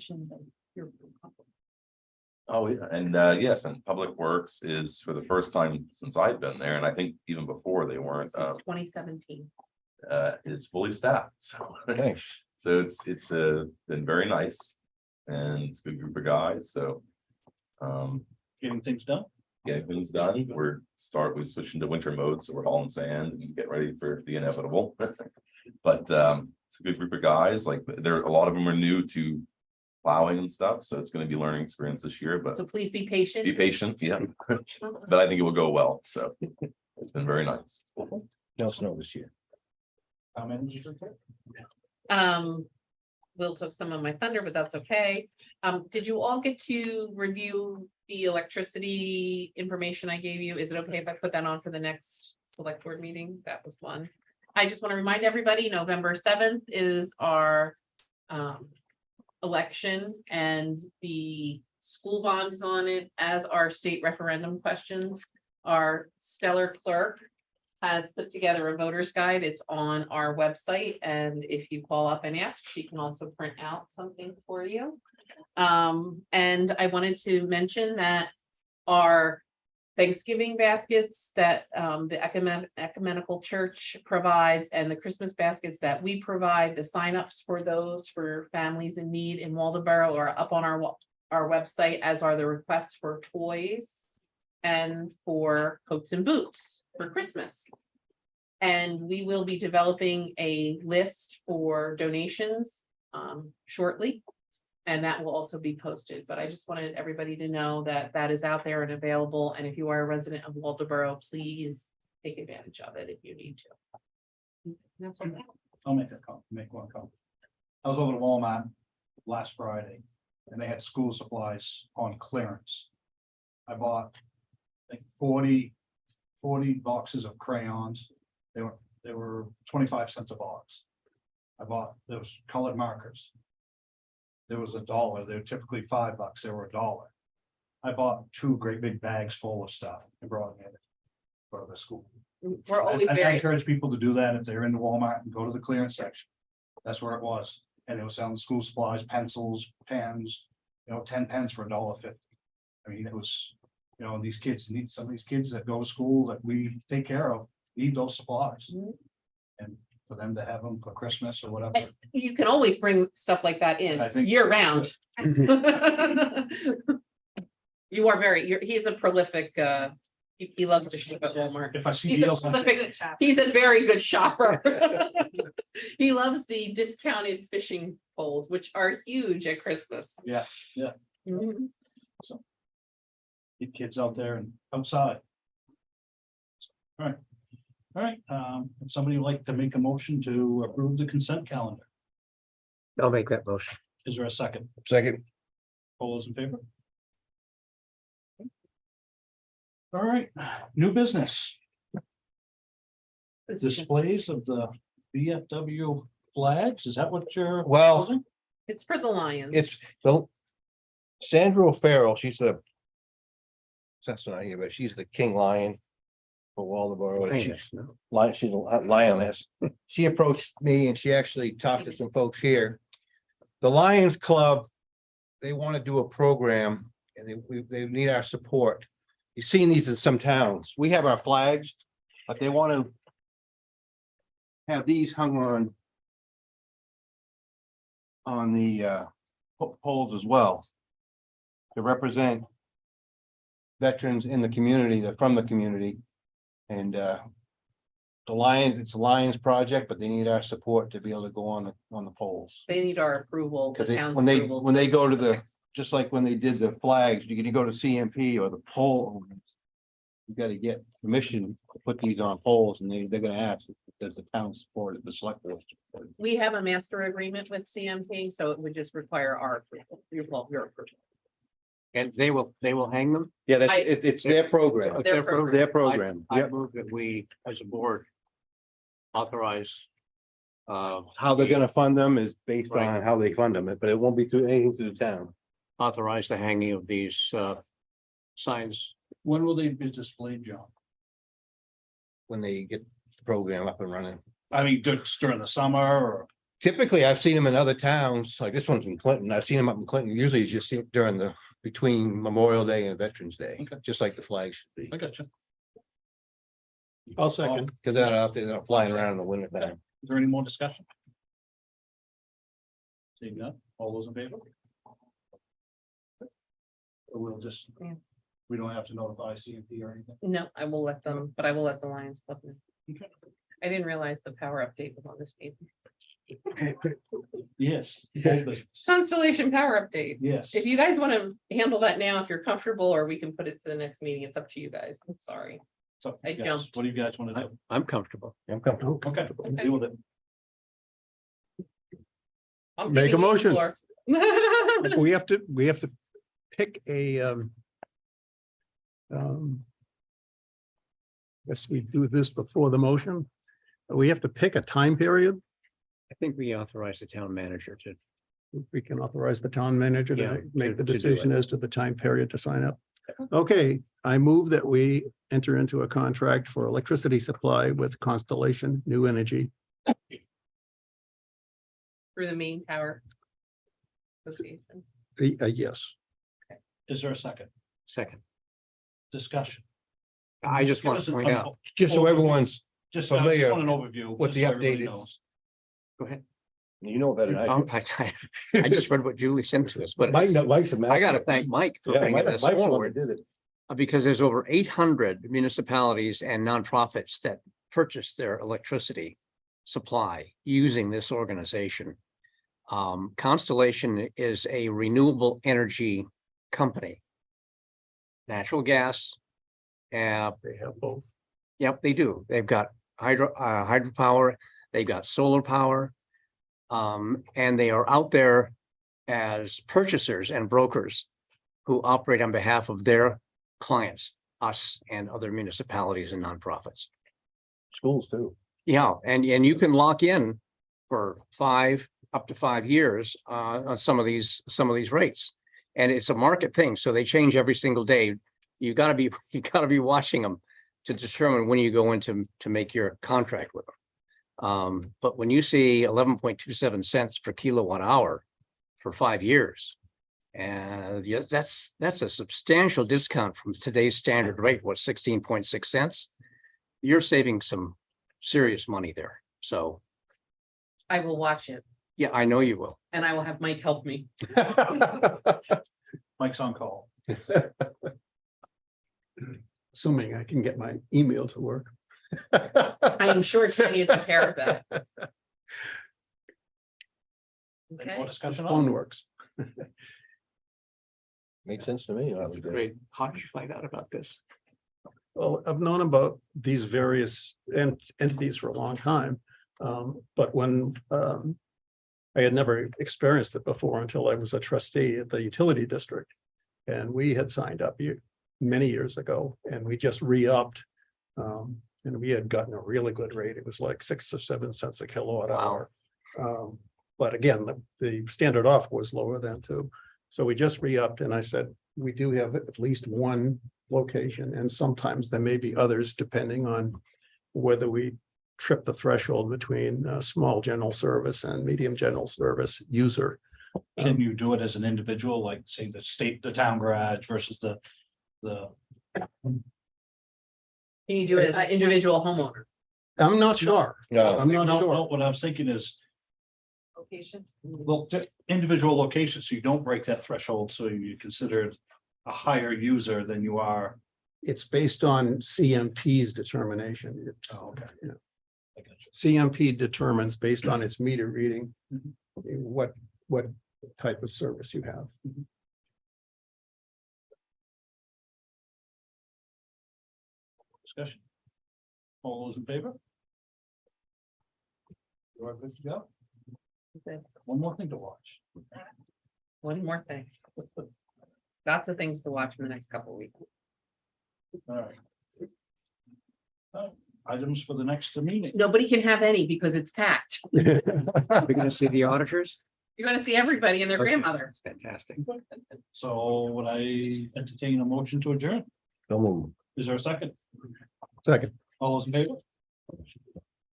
Oh, yeah, and yes, and Public Works is for the first time since I've been there, and I think even before they weren't. 2017. is fully staffed, so. Nice. So it's been very nice and it's a good group of guys, so. Getting things done. Getting things done, we're switching to winter mode, so we're hauling sand and get ready for the inevitable. But it's a good group of guys, like a lot of them are new to plowing and stuff, so it's gonna be learning experience this year, but So please be patient. be patient, yeah. But I think it will go well, so it's been very nice. No snow this year. How many did you get? Will took some of my thunder, but that's okay. Did you all get to review the electricity information I gave you? Is it okay if I put that on for the next select board meeting? That was one. I just want to remind everybody, November 7th is our election, and the school bond is on it, as our state referendum questions. Our stellar clerk has put together a voter's guide. It's on our website, and if you call up and ask, she can also print out something for you. And I wanted to mention that our Thanksgiving baskets that the ecumenical church provides, and the Christmas baskets that we provide, the signups for those for families in need in Waldoboro are up on our website, as are the requests for toys and for coats and boots for Christmas. And we will be developing a list for donations shortly. And that will also be posted, but I just wanted everybody to know that that is out there and available. And if you are a resident of Waldoboro, please take advantage of it if you need to. And that's all I have. I'll make one comment. I was over to Walmart last Friday and they had school supplies on clearance. I bought, I think 40 boxes of crayons. They were 25 cents a box. I bought those colored markers. There was $1. They were typically $5. They were $1. I bought 2 great big bags full of stuff and brought them in for the school. We're always I very, encourage people to do that if they're in the Walmart and go to the clearance section. That's where it was. And it was selling school supplies, pencils, pens, 10 pens for $1.50. I mean, it was, these kids need, some of these kids that go to school that we take care of need those supplies. And for them to have them for Christmas or whatever. you can always bring stuff like that in I think- year round. You are he's a prolific, he loves to shop at Walmart. If I see He's a deals, on- prolific, he's a very good shopper. He loves the discounted fishing poles, which are huge at Christmas. Yeah, yeah. Mhm. get kids out there and outside. All right. All right, would somebody like to make a motion to approve the consent calendar? I'll make that motion. Is there a second? Second. All those in favor? All right, new business. Displays of the VFW flags, is that what you're? Well- proposing? It's for the Lions. It's so Sandra O'Farrell, she's the. That's not here, but she's the king lion. For Waldoboro, and she's she's a lioness. She approached me and she actually talked to some folks here. The Lions Club, they want to do a program and they need our support. You've seen these in some towns. We have our flags, but they want to have these hung on the poles as well to represent veterans in the community, that from the community. And the Lions, it's a Lions project, but they need our support to be able to go on the polls. They need our approval. the Because town's when approval they go to the, fix. just like when they did the flags, you go to CMP or the poll. You gotta get permission to put these on polls and they're gonna ask, does the town support it, the select board support it? We have a master agreement with CMP, so it would just require our approval, your approval. And they will hang them? Yeah, I- it's their program. Their It's their program. I Yep. move that we, as a board, authorize. How they're gonna fund them is based Right. on how they fund them, but it won't be through anything to the town. Authorize the hanging of these signs. When will they be displayed, John? When they get the program up and running. I mean, just during the summer or? Typically, I've seen them in other towns, like this one's in Clinton. I've seen them up in Clinton. Usually it's just during between Memorial Day and Veterans Day, Okay. just like the flag should be. I got you. I'll second. Cause they're out there, they're not flying around in the winter time. Is there any more discussion? Seeing none, all those in favor? Or we'll just, Yeah. we don't have to notify CMP or anything. No, I will let them, but I will let the Lions Club know. Okay. I didn't realize the power update was on this page. Yes. whole business. Constellation power update. Yes. If you guys want to handle that now, if you're comfortable, or we can put it to the next meeting, it's up to you guys. I'm sorry. So, I yes, jumped. what do you guys want to do? I'm comfortable. I'm comfortable. Okay, deal with it. I'm Make a giving you the motion. floor. We have to pick a, guess we do this before the motion. We have to pick a time period. I think we authorize the town manager to, We can authorize the town manager Yeah, to make the to do decision it. as to the time period to sign up. Okay, I move that we enter into a contract for electricity supply with Constellation New Energy. Through the main power. Association. Yes, Is there a second second. discussion? I just Give want us to an point out, Just so everyone's, Just familiar want an overview. with just the so everybody updated- knows. go ahead. you know better than I do. I just read what Julie sent to us, but Mike, Mike's a I gotta master. thank Mike for Yeah, bringing Mike- this Mike's the one forward. that did it. Because there's over 800 municipalities and nonprofits that purchase their electricity supply using this organization. Constellation is a renewable energy company. Natural gas. they have both. Yep, they do. They've got hydropower, they've got solar power. And they are out there as purchasers and brokers who operate on behalf of their clients, us and other municipalities and nonprofits. Schools too. Yeah, and you can lock in for up to 5 years on some of these rates. And it's a market thing, so they change every single day. You gotta be watching them to determine when you go into to make your contract with them. But when you see 11.27 cents per kilowatt hour for 5 years, and yeah, that's a substantial discount from today's standard rate, what, 16.6 cents? You're saving some serious money there. So, I will watch it yeah, I know you will. and I will have Mike help me. Mike's on call. Assuming I can get my email to work. I am sure Tony is aware of that. Any more Okay, discussion on Phone it? works. Makes sense to me. That's great. How did you find out about this? Well, I've known about these various entities for a long time. But when I had never experienced it before until I was a trustee at the utility district. And we had signed up many years ago and we just re-upped. And we had gotten a really good rate. It was like 6 or 7 cents a kilowatt hour. But again, the standard offer was lower than too. So we just re-upped and I said, we do have at least one location and sometimes there may be others depending on whether we trip the threshold between small general service and medium general service user. Can you do it as an individual, like say the town garage versus the can you do it as an individual homeowner? I'm not sure. No, I'm not No, sure. no, what I was thinking is, Location? well, individual locations, so you don't break that threshold, so you considered a higher user than you are. It's based on CMP's determination. It's, Oh, okay. Yeah. I got you. CMP determines based on its meter reading, what type of service you have. Discussion. All those in favor? You are good to go. Okay. One more thing to watch. One more thing. Lots of things to watch in the next couple of weeks. All right. Items for the next meeting. Nobody can have any because it's packed. We're gonna see the auditors? You're gonna see everybody and their grandmother. Fantastic. So would I entertain a motion to adjourn? Don't move. Is there a second? Second. All those in favor?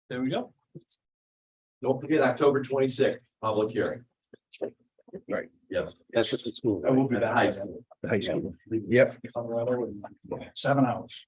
There we go. Don't forget, October 26th, public hearing. Right. Yes. That's just at school. I will be High back. school. High school. Yep. 7 hours.